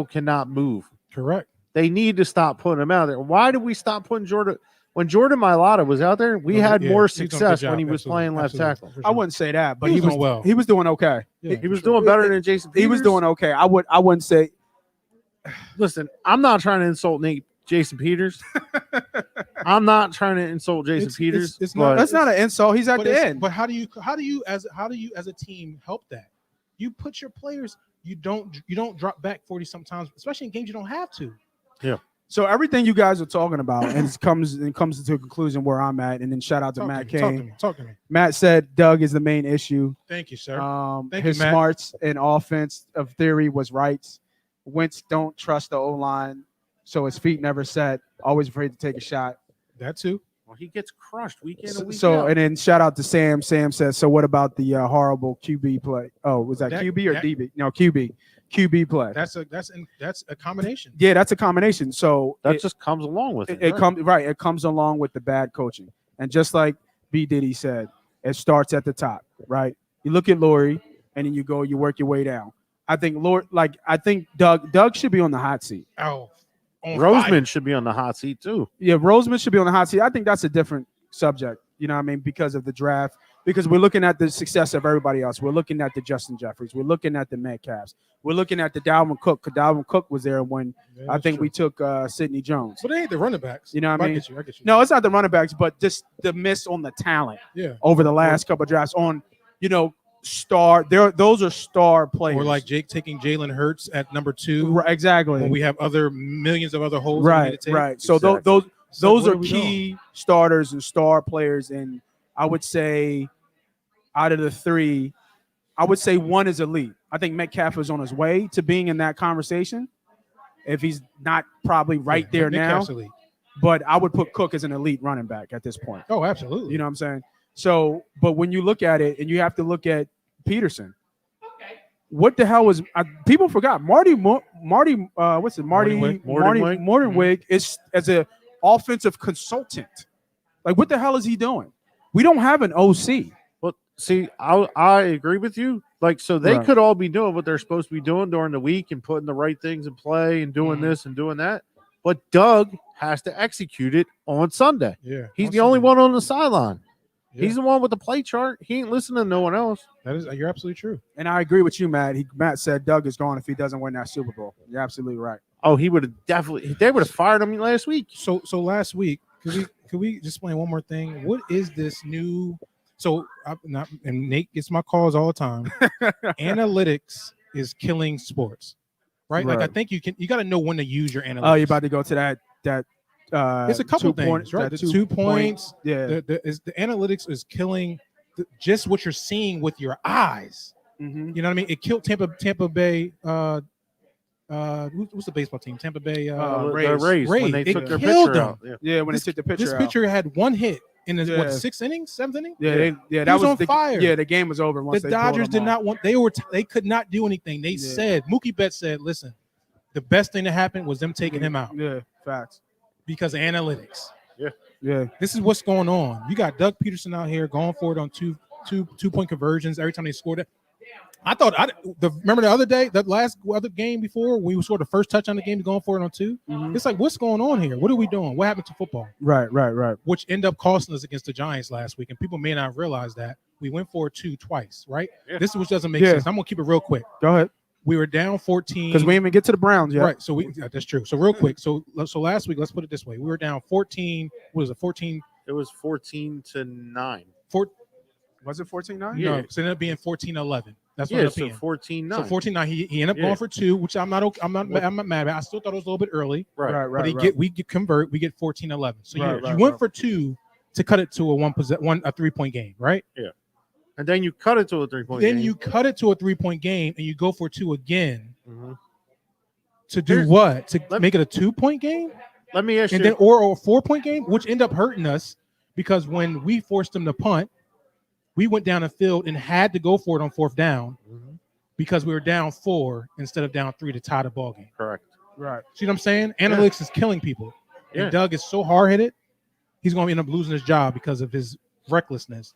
cannot move. Correct. They need to stop putting him out there. Why did we stop putting Jordan? When Jordan Mailata was out there, we had more he's done a good success job. when he was Absolutely. playing left Absolutely. tackle. For I sure. wouldn't say that, but He he was was doing well. He was doing okay. Yeah, He was for sure. doing better than Jason Peters. He was doing okay. I wouldn't say Listen, I'm not trying to insult Jason Peters. I'm not trying to insult Jason It's- Peters. it's not- but that's not an insult. He's at But the it's- end. But how do you as a team help that? You put your players. You don't drop back 40 sometimes, especially in games you don't have to. So everything you guys are talking about and it comes to a conclusion where I'm at, and then shout out to Matt Kane. Talk to me. Matt said Doug is the main issue. Thank you, sir. Thank His you, Matt. smarts and offense of theory was right. Wentz don't trust the O line, so his feet never set. Always afraid to take a shot. That too. well, he gets crushed week in and week So out. and then shout out to Sam. Sam says, "So what about the horrible QB play? Oh, was that QB or that- DB? No, QB play. That's a combination. Yeah, that's a combination. So that it- just comes along with it. it comes right. It comes along with the bad coaching, and just like B Diddy said, it starts at the top. Right? You look at Lori, and then you work your way down. I think Doug should be on the hot seat. Oh, on Roseman fire. should be on the hot seat too. Yeah, Roseman should be on the hot seat. I think that's a different subject. You know what I mean? Because of the draft. Because we're looking at the success of everybody else. We're looking at the Justin Jeffries. We're looking at the Metcalfs. We're looking at the Dalvin Cook. 'Cause Dalvin Cook was there when Yeah, I that's think true. we took Sidney Jones. But they ain't the running backs. You know what I I mean? get you. I get you. No, it's not the running backs, but just the miss on the talent Yeah. over the last couple of drafts on, star. Those are star players. Or like Jake taking Jalen Hurts at number 2 Right, exactly. when we have millions of other holes. that we need Right, to take. right. So Exactly. those It's like, those what are we key doing? starters and star players, and I would say out of the three, I would say one is elite. I think Metcalf is on his way to being in that conversation, if he's not probably right Yeah, there Nick now. Cassidy. But I would put Cook as an elite running back at this point. Oh, absolutely. You know what I'm saying? So, but when you look at it, and you have to look at Peterson. What the hell was people forgot? Marty, what's it? Marty Mordenwig is as a offensive consultant. Like, what the hell is he doing? We don't have an OC. Well, see, I agree with you. Like, so they Right. could all be doing what they're supposed to be doing during the week and putting the right things in play and doing this and doing that. But Doug has to execute it on Sunday. Yeah, He's the only one on the sideline. Yeah. He's the one with the play chart. He ain't listening to no one else. That is, you're absolutely true. And I agree with you, Matt. Matt said Doug is gone if he doesn't win that Super Bowl. You're absolutely right. Oh, he would have definitely. They would have fired him last week. So last week, could we just explain one more thing? What is this new? So and Nate gets my calls all the time. Analytics is killing sports, right? Like, I Right. think you got to know when to use your analytics. Oh, you're about to go to that. It's a couple things, right? The 2 points. Yeah. The analytics is killing just what you're seeing with your eyes. Mhm. You know what I mean? It killed Tampa Bay. What's the baseball team? Tampa Bay. The Rays. when they It took their killed picture them. out. Yeah. Yeah, when This- they took the picture This out. pitcher had one hit in his Yeah. 6th inning, 7th inning. Yeah, He that was was on the, fire. Yeah, the game was over once The they pulled Dodgers him did off. not want. They could not do anything. They Yeah. said Mookie Betts said, "Listen, the best thing that happened was them taking him out Yeah, facts. because of analytics." Yeah, This is what's going on. You got Doug Peterson out here going for it on two-point conversions every time they scored it. I thought remember the other day, that other game before we scored the first touch on the game, going for it on 2. Mhm. It's like, what's going on here? What are we doing? What happened to football? right. Which ended up costing us against the Giants last week, and people may not realize that we went for it 2 twice, right? Yeah. This is what doesn't make Yeah. sense. I'm gonna keep it real quick. Go ahead, We were down 14 because we didn't even get to the Browns yet. right. So that's true. So real quick, so last week, let's put it this way: we were down 14. What was it? 14. It was 14-9. Was it 14-9? Yeah. No, so it ended up being 14-11. That's what Yeah, it ended up so being. 14-9. So 14-9. He ended up Yeah. going for 2, which I'm not mad at. I still thought it was a little bit early, right. but we convert. We get 14-11. So Right, you right, went right. for 2 to cut it to a 3-point game, right? And then you cut it to a 3-point Then game. you cut it to a 3-point game and you go for 2 again Mhm. to do Here's- what? To make it a 2-point game? Let me ask And you. then or a 4-point game, which ended up hurting us because when we forced them to punt, we went down the field and had to go for it on 4th down Mhm. because we were down 4 instead of down 3 to tie the ball game. Correct. Right. See what I'm saying? Analytics is killing people. Yeah. And Doug is so hard-headed, he's going to end up losing his job because of his recklessness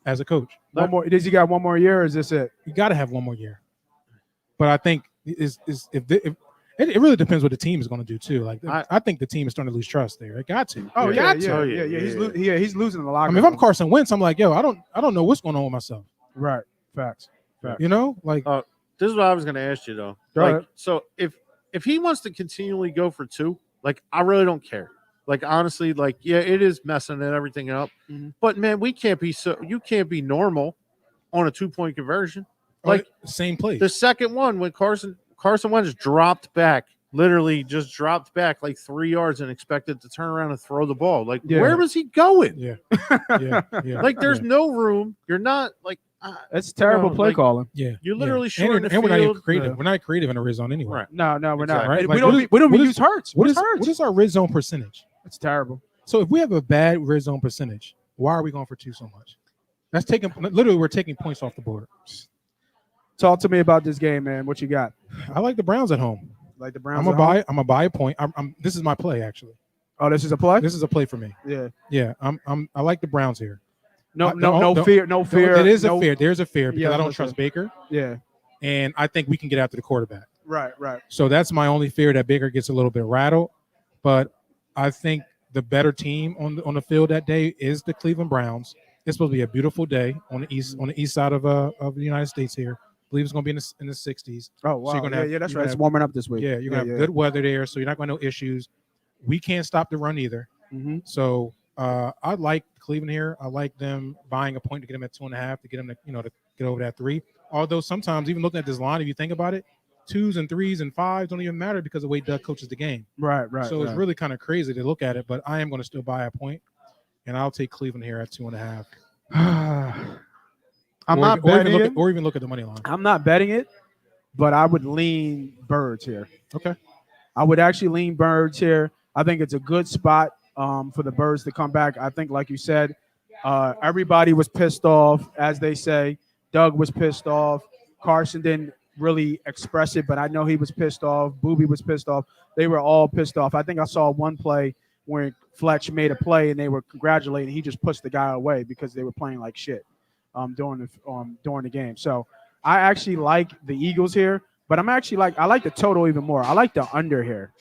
as a coach. One more. Does he got one more year, or is this it? You got to have one more year. But I think it really depends what the team is going to do too. Like I think the team is starting to lose trust there. It got to. Oh It yeah, got yeah, to. yeah. He's losing a lot. I mean, if I'm Carson Wentz, I'm like, yo, I don't know what's going on with myself. Right. Facts. You know, like This is what I was going to ask you though. Go Like, ahead. so if he wants to continually go for 2, like I really don't care. Like honestly, like yeah, it is messing and everything up. Mhm. But man, you can't be normal on a 2-point conversion. Like same place. the second one when Carson Wentz dropped back, literally just dropped back like 3 yards and expected to turn around and throw the ball. Like Yeah. where was he going? Yeah. Yeah. Like there's no room. You're not like It's terrible No, play like- calling. Yeah. you're literally and, short the and we're not even field. creative. Yeah. We're not creative in a red zone anyway. Right. No, we're not. Exactly. Right? We Like, don't. We don't what even is- use Hurts. What What's is Hurts? what is our red zone percentage? It's terrible. So if we have a bad red zone percentage, why are we going for 2 so much? That's we're taking points off the board. Talk to me about this game, man. What you got? I like the Browns at home. Like the Browns? I'm gonna at home? buy. I'm gonna buy a point. This is my play actually. Oh, this is a play. This is a play for me. Yeah. Yeah, I like the Browns here. No, I- no, no, no fear. No fear. It is no, a fear. There's a fear because Yeah, I don't listen. trust Baker, Yeah. and I think we can get after the quarterback. Right. So that's my only fear, that Baker gets a little bit rattled. But I think the better team on the field that day is the Cleveland Browns. It's supposed to be a beautiful day on the east side of the United States here. I believe it's going to be in the 60s. Oh wow. you're gonna yeah, have- yeah, that's you're right. gonna It's warming up this week. Yeah, you're going to have good weather there, so you're not going to have no issues. We can't stop the run either. Mm-hmm. So I like Cleveland here. I like them buying a point to get them at 2.5 to get them to get over that 3. Although sometimes, even looking at this line, if you think about it, 2s and 3s and 5s don't even matter because of the way Doug coaches the game. Right. So it's really kind of crazy to look at it. But I am going to still buy a point, and I'll take Cleveland here at 2.5. I'm Or not even- or even betting look it. at, or even look at the money line. I'm not betting it, but I would lean Birds here. Okay. I would actually lean Birds here. I think it's a good spot for the Birds to come back. I think, like you said, Everybody was pissed off, as they say. Doug was pissed off. Carson didn't really express it, but I know he was pissed off. Booby was pissed off. They were all pissed off. I think I saw one play where Fletch made a play and they were congratulating. He just pushed the guy away because they were playing like shit during the game. So I actually like the Eagles here, but I like the total even more. I like the under here.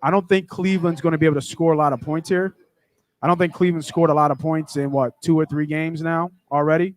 I don't think Cleveland's going to be able to score a lot of points here. I don't think Cleveland scored a lot of points in 2 or 3 games now already.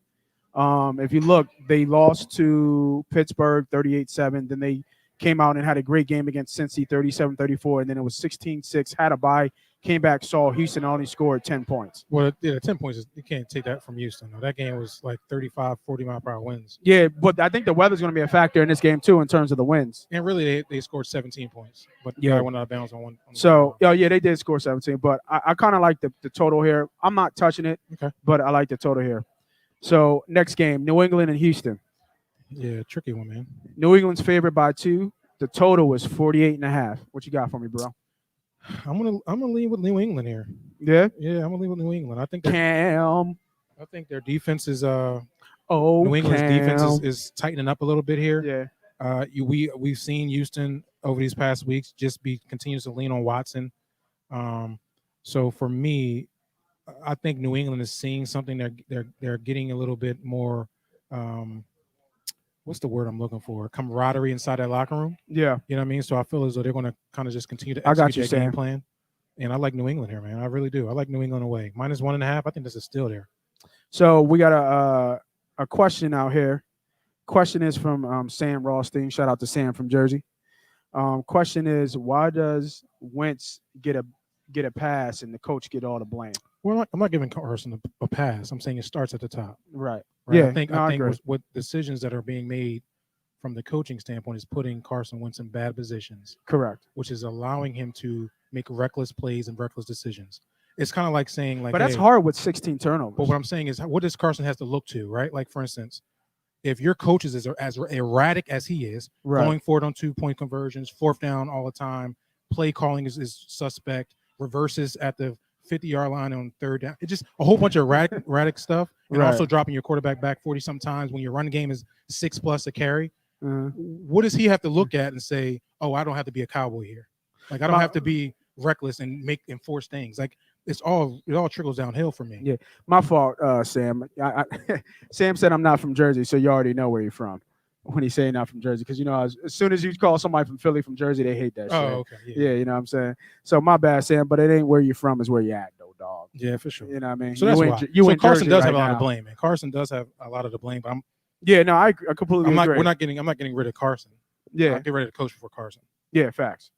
If you look, they lost to Pittsburgh 38-7. Then they came out and had a great game against Cincy 37-34. And then it was 16-6, had a bye, came back, saw Houston only scored 10 points. Well, yeah, 10 points, you can't take that from Houston. Though. That game was like 35, 40-mile-per-hour winds. Yeah, but I think the weather's going to be a factor in this game, too, in terms of the wins. And really, they scored 17 points. But Yeah. yeah, went out of bounds on one. So, yeah, they did score 17. But I kind of like the total here. I'm not touching it, Okay. but I like the total here. So, next game, New England and Houston. Yeah, tricky one, man. New England's favored by 2. The total was 48.5. What you got for me, bro? I'm gonna lean with New England here. Yeah? Yeah, I'm gonna lean with New England. I think Cam. their defense is Oh, New England's defense Cam. is tightening up a little bit here. Yeah. We've seen Houston over these past weeks just continues to lean on Watson. So for me, I think New England is seeing something. They're getting a little bit more. What's the word I'm looking for? Camaraderie inside that locker room. Yeah. You know what I mean? So I feel as though they're going to kind of just continue to I got execute you, their game Sam. plan. And I like New England here, man. I really do. I like New England away. -1.5. I think this is still there. So we got a question out here. Question is from Sam Rothstein. Shout out to Sam from Jersey. Question is, why does Wentz get a pass and the coach get all the blame? Well, I'm not giving Carson a pass. I'm saying it starts at the top. Right. Right? Yeah, I think I agree. what decisions that are being made from the coaching standpoint is putting Carson Wentz in bad positions, Correct. which is allowing him to make reckless plays and reckless decisions. It's kind of like saying, like, But that's hey, hard with 16 turnovers. But what I'm saying is, what does Carson has to look to, right? Like, for instance, if your coach is as erratic as he is, Right. going forward on 2-point conversions, 4th down all the time, play calling is suspect, reverses at the 50-yard line on 3rd down. It's just a whole bunch of erratic stuff, and Right. also dropping your quarterback back 40-some times when your run game is 6+ a carry. Uh, What does he have to look at and say, oh, I don't have to be a cowboy here? Like, I don't have to be reckless and enforce things. Like, it all trickles downhill for me. Yeah. My fault, Sam. Sam said I'm not from Jersey, so you already know where you're from when he's saying not from Jersey. Because, as soon as you call somebody from Philly from Jersey, they hate that shit. Oh, okay. Yeah, you know what I'm saying? So my bad, Sam, but it ain't where you're from, is where you're at, though, dog. Yeah, for sure. You know what I mean? So that's you why. You So in Carson Jersey does right have a lot now. of blame, man. Carson does have a lot of the blame, but Yeah, no, I completely I'm not. agree. I'm not getting rid of Carson. Yeah, I'll get ready to coach before Carson. yeah, facts.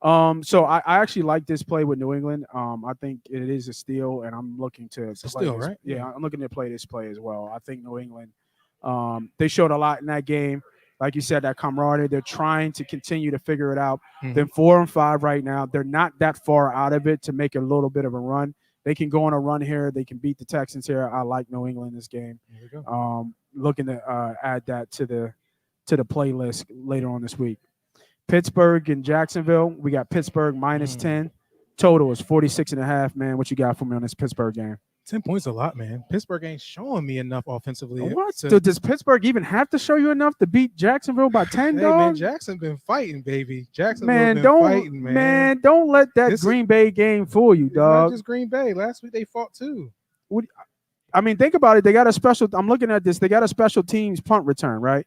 So I actually like this play with New England. I think it is a steal, and I'm looking to It's a play steal, this- right? Yeah, I'm looking to play this play as well. I think New England, they showed a lot in that game. Like you said, that camaraderie. They're trying to continue to figure it out. Mhm. They're 4-5 right now. They're not that far out of it to make a little bit of a run. They can go on a run here. They can beat the Texans here. I like New England this game. There we go. Looking to add that to the playlist later on this week. Pittsburgh and Jacksonville. We got Pittsburgh -10. Total is 46.5. Man, what you got for me on this Pittsburgh game? 10 points a lot, man. Pittsburgh ain't showing me enough offensively. What? to- Does Pittsburgh even have to show you enough to beat Jacksonville by 10, Hey, man, dog? Jackson been fighting, baby. Jackson Man, been don't fighting, man. don't let that This is- Green Bay game fool you, It's not dog. just Green Bay. Last week they fought too. I mean, think about it. They got a special. I'm looking at this. They got a special teams punt return, right?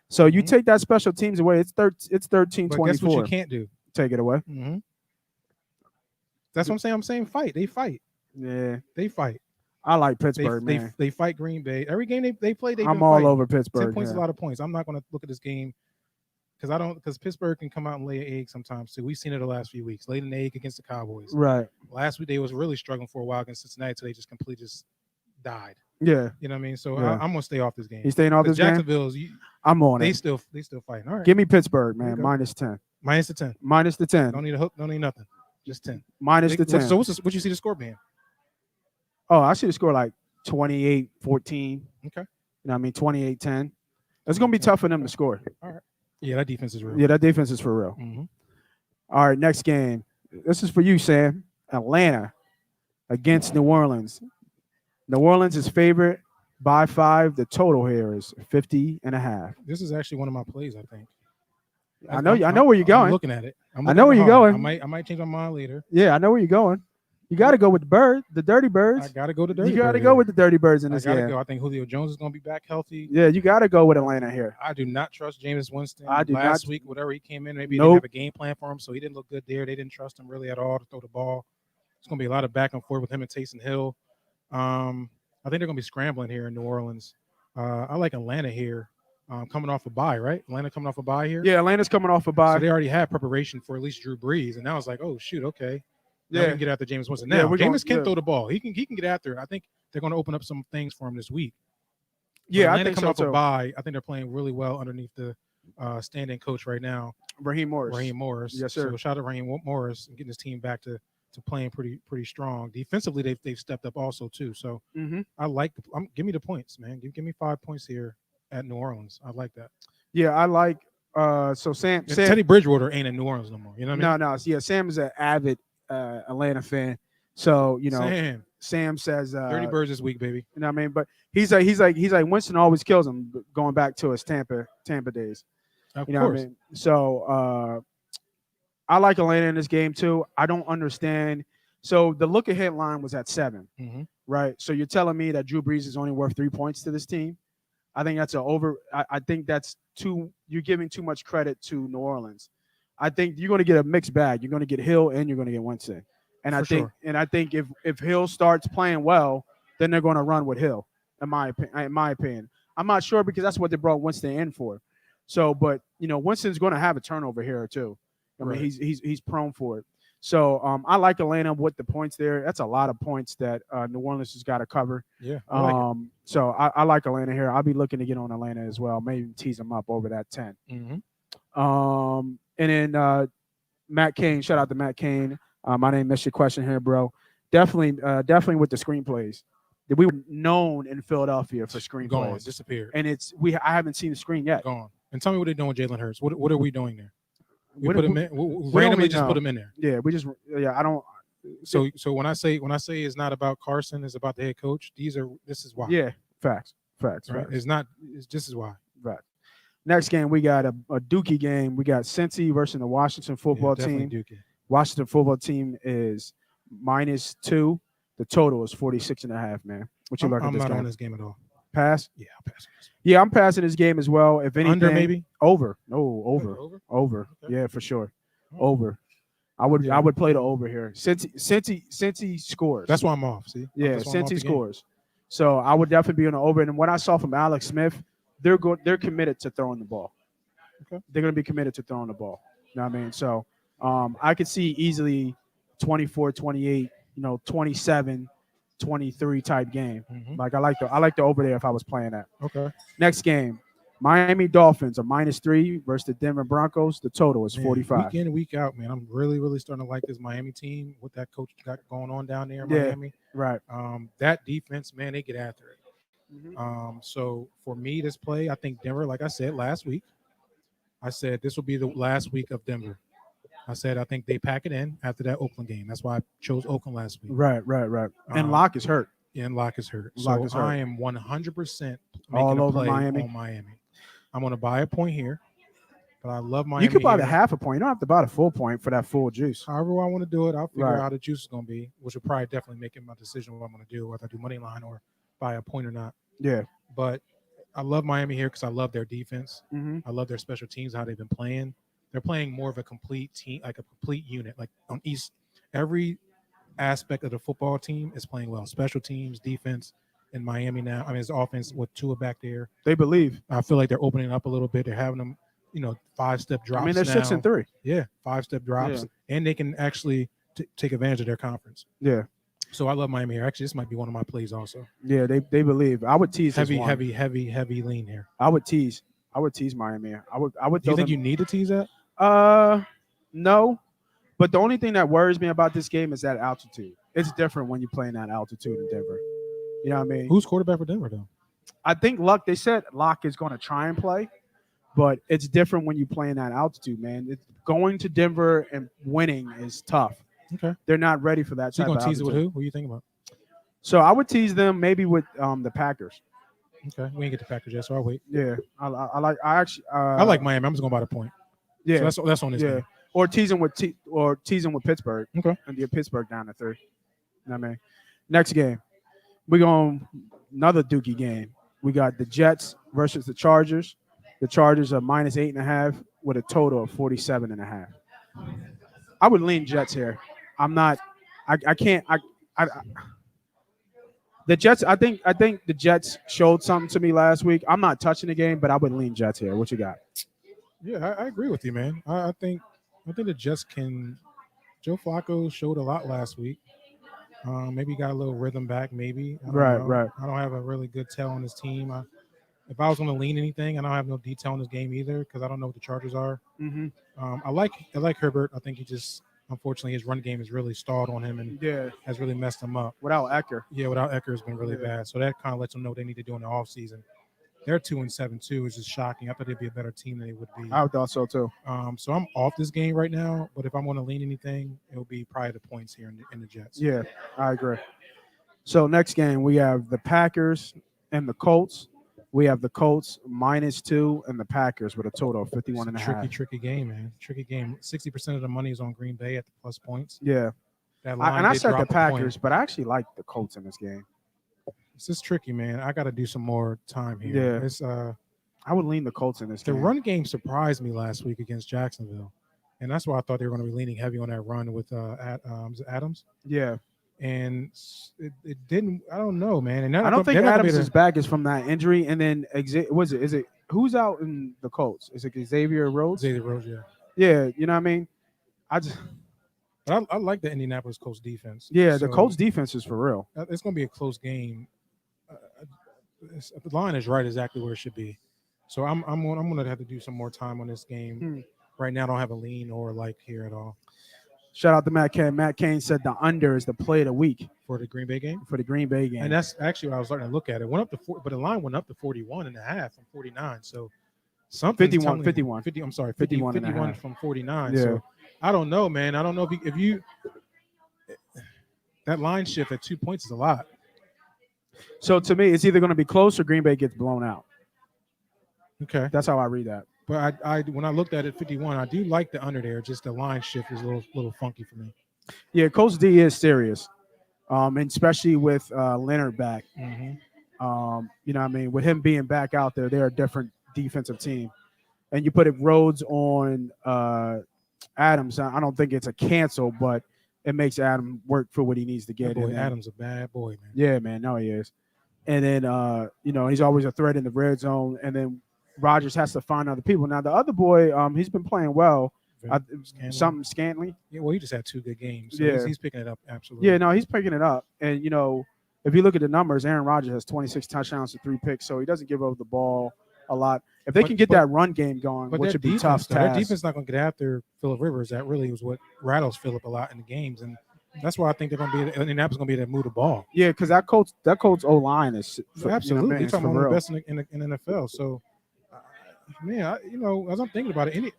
So you Mhm. take that special teams away. It's 13-24. But guess what you can't do? Take it away. Mm-hmm. That's what I'm saying. I'm saying fight. They fight. Yeah, They fight. I like They, Pittsburgh, man. they fight Green Bay. Every game they play, they've I'm been all fighting. over 10 Pittsburgh. points is yeah. a lot of points. I'm not going to look at this game because Pittsburgh can come out and lay an egg sometimes too. We've seen it the last few weeks. Laid an egg against the Cowboys. Right. Last week they was really struggling for a while against Cincinnati, so they just completely just died. Yeah. You know what I mean? So Yeah. I'm gonna stay off this game. He's staying off The this game. Jacksonville's I'm on they it. still fighting. All right. Give me Pittsburgh, There you man. go. -10. Minus the 10. Minus the 10. Don't need a hook. Don't need nothing. Just 10. Minus the 10. So what you see the score being? Oh, I should have scored like 28-14. Okay. You know what I mean? 28-10. It's going to be tough for them to score. Yeah, that defense is real. Yeah, that defense is for real. hmm All right, next game. This is for you, Sam. Atlanta against New Orleans. New Orleans is favorite by 5. The total here is 50.5. This is actually one of my plays, I think. I know where you're I'm going. looking at it. I know where you're hard. going. I might change my mind later. Yeah, I know where you're going. You got to go with the Dirty I Birds. gotta go to Dirty. You got to Bird go here. with the Dirty Birds in I this gotta game. go. I think Julio Jones is gonna be back healthy. Yeah, you got to go with Atlanta here. I do not trust Jameis Winston. I do Last not- week, whatever he came in, maybe he Nope. didn't have a game plan for him, so he didn't look good there. They didn't trust him really at all to throw the ball. It's gonna be a lot of back and forth with him and Taysom Hill. I think they're gonna be scrambling here in New Orleans. I like Atlanta here, coming off a bye, right? Atlanta coming off a bye here. Yeah, Atlanta's coming off a bye. So they already had preparation for at least Drew Brees, and now it's like, oh shoot, okay. Now we Yeah. can get after Jameis Winston. Yeah, Now we're going- Jameis can yeah. throw the ball. He can get after it. I think they're going to open up some things for him this week. But Yeah, I Atlanta think coming so off a too. bye. I think they're playing really well underneath the stand-in coach right now, Raheem Morris. Raheem Morris. Yes, sir. So shout out to Raheem Morris and getting his team back to playing pretty strong. Defensively, they've stepped up also too. So Mm-hmm. I like. Give me the points, man. Give me 5 points here at New Orleans. I like that. Yeah, I like. So Sam. And Teddy Bridgewater ain't in New Orleans no more. You know what I mean? No. Yeah, Sam is an avid Atlanta fan. So Sam says, Dirty Birds this week, baby. you know what I mean? But he's like Winston always kills him, going back to his Tampa days. Of You know course. what I mean? So I like Atlanta in this game too. I don't understand. So the look ahead line was at 7, Mhm. right? So you're telling me that Drew Brees is only worth 3 points to this team? I think that's I think that's you're giving too much credit to New Orleans. I think you're going to get a mixed bag. You're going to get Hill and you're going to get Winston. And For I think if Hill starts playing well, then they're going to run with Hill. In my opinion, I'm not sure because that's what they brought Winston in for. So, but Winston's going to have a turnover here or two. I mean, Right. he's prone for it. So I like Atlanta with the points there. That's a lot of points that New Orleans has got to cover. Yeah. I like it. So I like Atlanta here. I'll be looking to get on Atlanta as well. Maybe tease them up over that 10. Mhm. And then Matt Kane. Shout out to Matt Kane. I didn't miss your question here, bro. Definitely with the screenplays. We were known in Philadelphia for Gone, screenplays, disappeared, and I haven't seen the screen yet. gone. And tell me what they're doing with Jalen Hurts. What are we doing there? We What- put him in. We don't randomly even just know. put him in there. Yeah, I don't. So when I say it's not about Carson, it's about the head coach. This is why. Yeah, facts. Right. Facts. It's not. This is why. Right. Next game, we got a Dookie game. We got Cincy versus the Washington football team. Dookie. Washington football team is -2. The total is 46.5, man. What you I'm looking at this not game? on this game at all. Pass? Yeah, I'll pass on this. Yeah, I'm passing this game as well. If anything, Under maybe. over. No, over. Over. Okay. Yeah, for sure. Oh. Over. I would Yeah. play the over here. Cincy scores. That's why I'm off. See. Yeah, That's why I'm off Cincy the game. scores. So I would definitely be on the over. And what I saw from Alex Smith, they're committed to throwing the ball. Okay. They're going to be committed to throwing the ball. You know what I mean? So I could see easily 24, 28, 27, 23 type game. Mhm. Like I like the over there if I was playing that. Okay. Next game, Miami Dolphins are -3 versus the Denver Broncos. The total is Man, 45. Week in and week out, man. I'm really starting to like this Miami team. What that coach got going on down there in Yeah. Miami. Right. That defense, man, they get after it. Mhm. So for me, this play, I think Denver, like I said last week, I said this will be the last week of Denver. I said I think they pack it in after that Oakland game. That's why I chose Oakland last week. Right. And Locke is hurt. And Locke is hurt. Locke So is hurt. I am 100% All making a over play Miami. on Miami. I'm going to buy a point here, but I love Miami. You could buy the here. half a point. You don't have to buy the full point for that full juice. However I want to do it, I'll figure Right. out how the juice is going to be, which will probably definitely make it my decision what I'm going to do, whether I do money line or buy a point or not. Yeah. But I love Miami here because I love their defense. Mm-hmm. I love their special teams, how they've been playing. They're playing more of a complete team, like a complete unit. Like on East, every aspect of the football team is playing well. Special teams, defense in Miami now. I mean, it's offense with Tua back there. They believe. I feel like they're opening up a little bit. They're having them, 5-step drops. I mean, they're now. 6-3. Yeah, 5-step drops, and they can actually take advantage of their conference. Yeah. So I love Miami here. Actually, this might be one of my plays also. Yeah. They believe. I would tease this Heavy, one. heavy lean here. I would tease Miami. I would. Do you throw think them- you need to tease that? No. But the only thing that worries me about this game is that altitude. It's different when you play in that altitude in Denver. You know what I mean? Who's quarterback for Denver though? I think They said Locke is going to try and play, but it's different when you play in that altitude, man. Going to Denver and winning is tough. Okay. They're not ready for that So you type gonna of tease it with altitude. who? Who are you thinking about? So I would tease them maybe with the Packers. Okay, we ain't get the Packers yet, so I'll wait. Yeah, I like. I actually. I like Miami. I'm just going by the point. Yeah, So that's on this yeah. game. Or teasing with Pittsburgh. Okay. And get Pittsburgh down to 3. You know what I mean? Next game, we going another Dookie game. We got the Jets versus the Chargers. The Chargers are -8.5 with a total of 47.5. I would lean Jets here. I'm not. I can't. The Jets. I think the Jets showed something to me last week. I'm not touching the game, but I would lean Jets here. What you got? Yeah, I agree with you, man. I think the Jets can. Joe Flacco showed a lot last week. Maybe got a little rhythm back. Maybe I don't know. Right. I don't have a really good tell on this team. If I was going to lean anything, I don't have no detail on this game either because I don't know what the Chargers are. Mm-hmm. I like Herbert. I think he just unfortunately his run game has really stalled on him and Yeah, has really messed him up. without Ecker. Yeah, without Ecker has been really Yeah. bad. So that kind of lets them know what they need to do in the offseason. They're 2-7 too, which is shocking. I thought they'd be a better team than they would be. I thought so too. So I'm off this game right now, but if I'm going to lean anything, it'll be probably the points here in the Jets. Yeah, I agree. So next game we have the Packers and the Colts. We have the Colts -2 and the Packers with a total of 51.5. Tricky game, man. Tricky game. 60% of the money is on Green Bay at the plus points. Yeah, That line I did said the drop a point. Packers, but I actually like the Colts in this game. This is tricky, man. I got to do some more time here. Yeah. It's I would lean the Colts in this the game. run game surprised me last week against Jacksonville, and that's why I thought they were going to be leaning heavy on that run with is it Adams. Yeah, And it didn't. I don't know, man. And I don't think they're not gonna be Adams' back is from that injury. And then is it who's out in the Colts? Is it Xavier Rhodes? Xavier Rhodes, yeah. Yeah, you know what I mean. I just But I like the Indianapolis Colts defense. yeah, the So, Colts defense is for real. It's going to be a close game. The line is right exactly where it should be. So I'm going to have to do some more time on this game. Right now, I don't have a lean or like here at all Shout out to Matt Cain. Matt Cain said the under is the play of the week for the Green Bay game. for the Green Bay game. And that's actually what I was starting to look at. It went up to 4, but the line went up to 41.5 from 49. So something 51. 50. I'm sorry, 51 and a 51 half. from 49. Yeah. So I don't know, man. I don't know if you that line shift at 2 points is a lot. So to me, it's either going to be close or Green Bay gets blown out. Okay. That's how I read that. But I when I looked at it 51, I do like the under there. Just the line shift is a little funky for me. Yeah, Coach D is serious, and especially with Leonard back. Mm-hmm. You know what I mean? With him being back out there, they're a different defensive team. And you put it Rhodes on Adams. I don't think it's a cancel, but it makes Adam work for what he needs to get. Boy, And then- Adam's a bad boy, man. Yeah, man. No, he is. And then, he's always a threat in the red zone. And then Rodgers has to find other people. Now, the other boy, he's been playing well. Scanlon. Scantling. Yeah, well, he just had 2 good games. So Yeah. he's picking it up absolutely. Yeah, no, he's picking it up. And, if you look at the numbers, Aaron Rodgers has 26 touchdowns to 3 picks, so he doesn't give up the ball a lot. If they But- can get but- that run game going, But which their would be defense, tough though, their task. defense not going to get after Phillip Rivers. That really was what rattles Phillip a lot in the games, and that's why I think they're going to be. Indianapolis going to be able to move the ball. Yeah, because that Colts O line is Absolutely, it's you're talking for about one of real. the best in the NFL. So, man, as I'm thinking about it,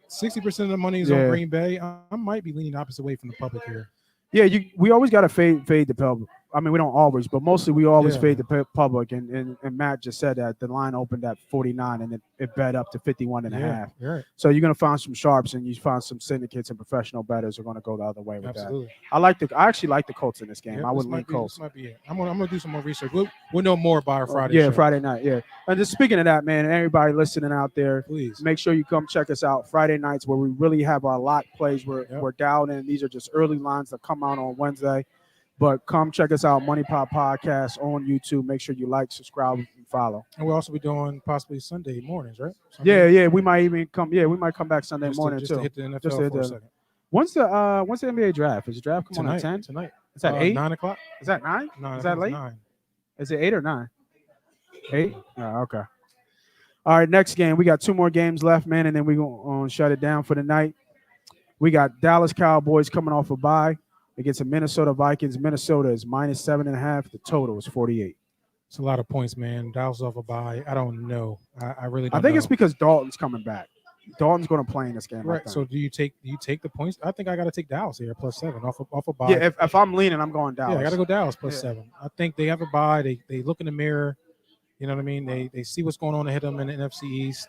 60% of the money is Yeah. on Green Bay. I might be leaning the opposite way from the public here. Yeah, we always got to fade the public. I mean, we don't always, but mostly we always Yeah. fade the public. And Matt just said that the line opened at 49 and it bet up to 51 and a half. You're right. So you're going to find some sharps and you find some syndicates and professional bettors are going to go the other way with Absolutely. that. I actually like the Colts in this game. Yeah, I would this lean might be- Colts. This might be it. I'm gonna do some more research. We'll know more by our Friday. Yeah, show. Friday night. Yeah. And just speaking of that, man, everybody listening out there, Please. make sure you come check us out Friday nights where we really have our lock plays. We're dialed in. These are just early lines that come out on Wednesday. But come check us out, Money Pop Podcast on YouTube. Make sure you like, subscribe, and follow. And we'll also be doing possibly Sunday mornings, right? Sunday? Yeah. We might even come. Yeah, we might come back Sunday Just morning to too. hit the NFL Just to hit for a the- second. When's the NBA draft? Is the draft come on at 10? Tonight. Is that 8? 9 o'clock? Is that 9? No, Is that late? 9. Is it 8 or 9? 8? Oh, okay. All right, next game. We got 2 more games left, man, and then we're going to shut it down for the night. We got Dallas Cowboys coming off a bye against the Minnesota Vikings. Minnesota is -7.5. The total is 48. It's a lot of points, man. Dallas off a bye. I don't know. I really don't I think know. it's because Dalton's coming back. Dalton's going to play in this game. I Right. think. So do you take the points? I think I got to take Dallas here +7 off a bye. yeah, if I'm leaning, I'm going Dallas. Yeah, I got to go Dallas Yeah. +7. I think they have a bye. They look in the mirror. You know what I mean? They see what's going on ahead of them in the NFC East.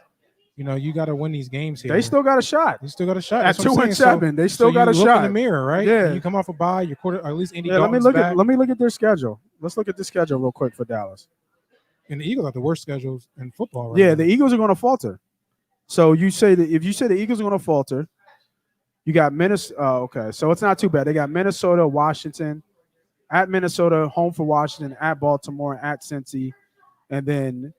You know, you got to win these games here. They still got a shot. You still got a shot. At That's what I'm saying. 2-7, they still so got you a look shot. in the mirror, right? Yeah. And you come off a bye. Your quarter, or at least Andy Yeah, let me Dalton's look back. at let me look at their schedule. Let's look at the schedule real quick for Dallas. And the Eagles have the worst schedules in football. Right Yeah, now. the Eagles are going to falter. So you say that if you say the Eagles are going to falter, you got Minnesota. Okay, so it's not too bad. They got Minnesota, Washington, at Minnesota, home for Washington, at Baltimore, at Cincy, and then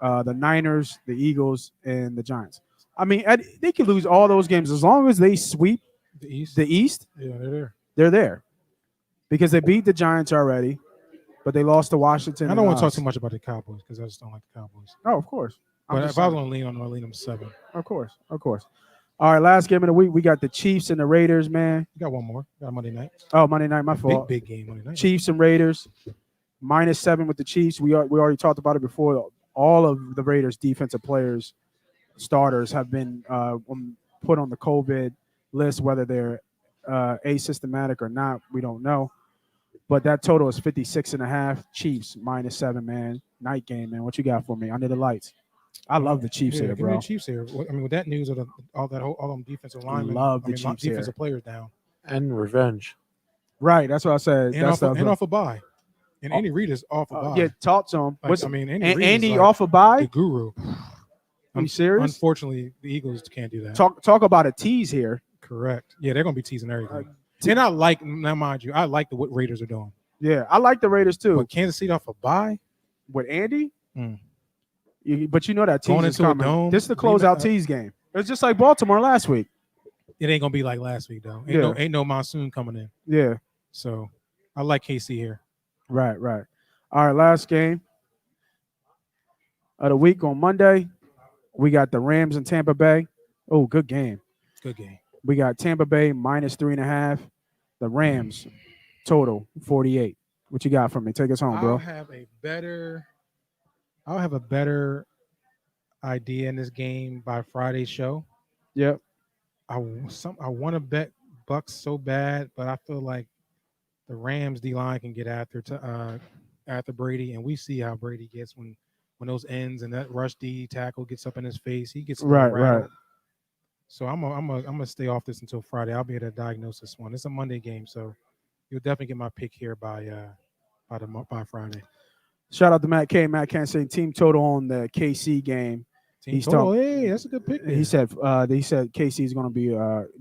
the Niners, the Eagles, and the Giants. I mean, they could lose all those games as long as they sweep the East. the East. Yeah, they're there. They're there because they beat the Giants already, but they lost to Washington. I don't and want to talk us. too much about the Cowboys because I just don't like the Cowboys. Oh, of course. I'm But just if I was saying. going to lean on them, I'd lean them 7. Of course. All right, last game of the week, we got the Chiefs and the Raiders, man. You got one more. You got Monday night. Oh, Monday night, my fault. Big game Monday night. Chiefs and Raiders, -7 with the Chiefs. We already talked about it before. All of the Raiders' defensive players, starters, have been put on the COVID list, whether they're asymptomatic or not. We don't know. But that total is 56.5. Chiefs -7, man. Night game, man. What you got for me? Under the lights. I love the Chiefs Yeah, here, give me bro. the Chiefs here. I mean, with that news of all them defensive linemen, love the Chiefs here. defensive players down, And revenge. Right, that's what I said. and That's off a bye, and Andy Reid is off a bye. yeah, talk to him. Like, I mean, Andy Reid Andy is like off a bye? the guru. Are you serious? Unfortunately, the Eagles can't do that. Talk about a tease here. Correct. Yeah, they're gonna be teasing everything. Te- And I like, now mind you, I like what Raiders are doing. Yeah, I like the Raiders too. But Kansas City off a bye, With Andy, Mm. but you know that tease Going is into a coming. dome, This is the leaving- closeout tease game. It's just like Baltimore last week. it ain't gonna be like last week though. Yeah. Ain't no monsoon coming in. Yeah, So I like KC here. right. All right, last game of the week on Monday. We got the Rams and Tampa Bay. Oh, good game. Good game. We got Tampa Bay -3.5. The Rams total 48. What you got for me? Take us home, bro. I'll have a better idea in this game by Friday's show. Yep. I want to bet Bucks so bad, but I feel like the Rams D line can get after Brady, and we see how Brady gets when those ends and that rush D tackle gets up in his face. He gets Right. rattled. So I'm gonna stay off this until Friday. I'll be able to diagnose this one. It's a Monday game, so you'll definitely get my pick here by Friday. Shout out to Matt K. Matt can't say team total on the KC game. Team He's total. talking- Hey, that's a good pick. He said KC is going to be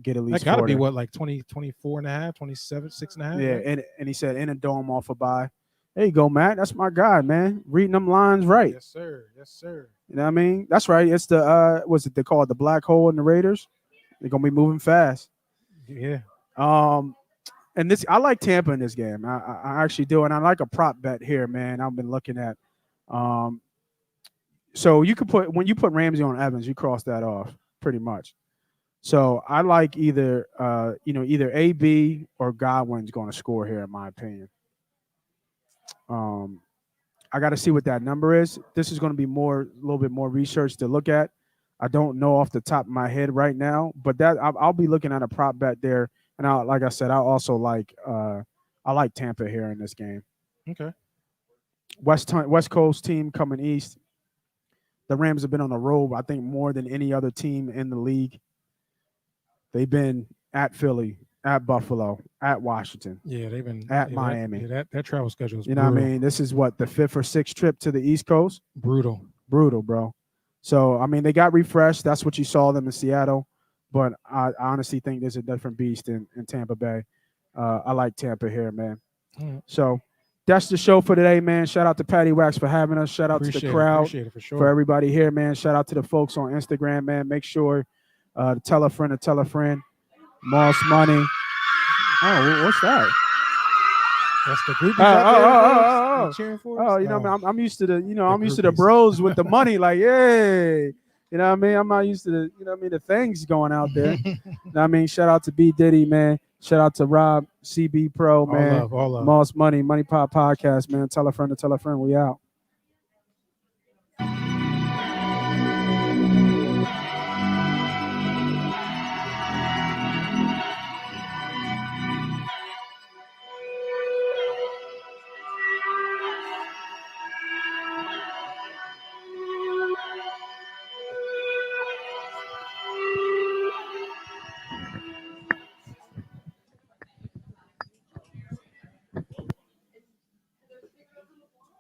get at least that got to be 40. what, like 20, 24.5, 27, 6.5. Yeah, right? and he said in a dome off a bye. There you go, Matt. That's my guy, man. Reading them lines right. Yes, sir. Yes, sir. You know what I mean? That's right. It's the what's it they call it? The black hole in the Raiders. They're gonna be moving fast. Yeah. And this I like Tampa in this game. I actually do, and I like a prop bet here, man. I've been looking at. So you could when you put Ramsey on Evans, you cross that off pretty much. So I like either either AB or Godwin's going to score here, in my opinion. I got to see what that number is. This is going to be a little bit more research to look at. I don't know off the top of my head right now, but that I'll be looking at a prop bet there. And like I said, I also like I like Tampa here in this game. Okay. West Coast team coming east. The Rams have been on the road, I think, more than any other team in the league. They've been at Philly, at Buffalo, at Washington. Yeah, they've been At Miami. That travel schedule is You know what I brutal. mean? This is what, the 5th or 6th trip to the East Coast? Brutal. Brutal, bro. So, I mean, they got refreshed. That's what you saw them in Seattle. But I honestly think there's a different beast in Tampa Bay. I like Tampa here, man. Mm. So that's the show for today, man. Shout out to Patty Wax for having us. Shout out to the crowd. Appreciate it for sure. For everybody here, man. Shout out to the folks on Instagram, man. Make sure to tell a friend. Moss Money. Oh, what's that? That's the group. Cheering for us? Oh, you know, I'm used to I'm used to the groupies. bros with the money. Like, yay. You know what I mean? I'm not used to the things going out there. You know what I mean? Shout out to B Diddy, man. Shout out to Rob, CB Pro, man. All love. Moss Money Pop Podcast, man. Tell a friend to tell a friend. We out.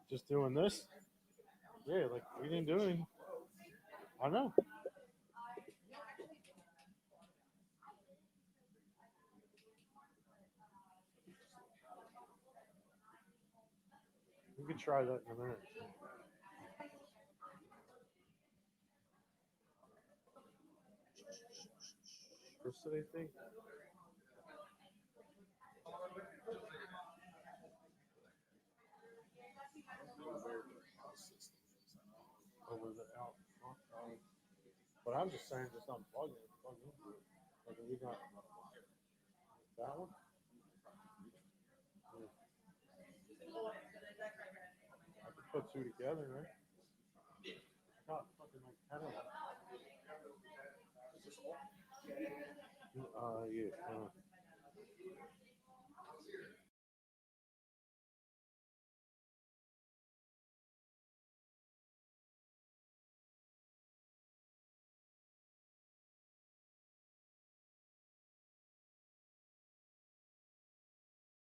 Just doing this. Yeah, like we didn't do anything. I know. We could try that in a minute. What's today thing? Over the out. But I'm just saying, just unplug it. Plug into it. Like we got that one. I could put two together, right? Not fucking like 10 of them. Yeah.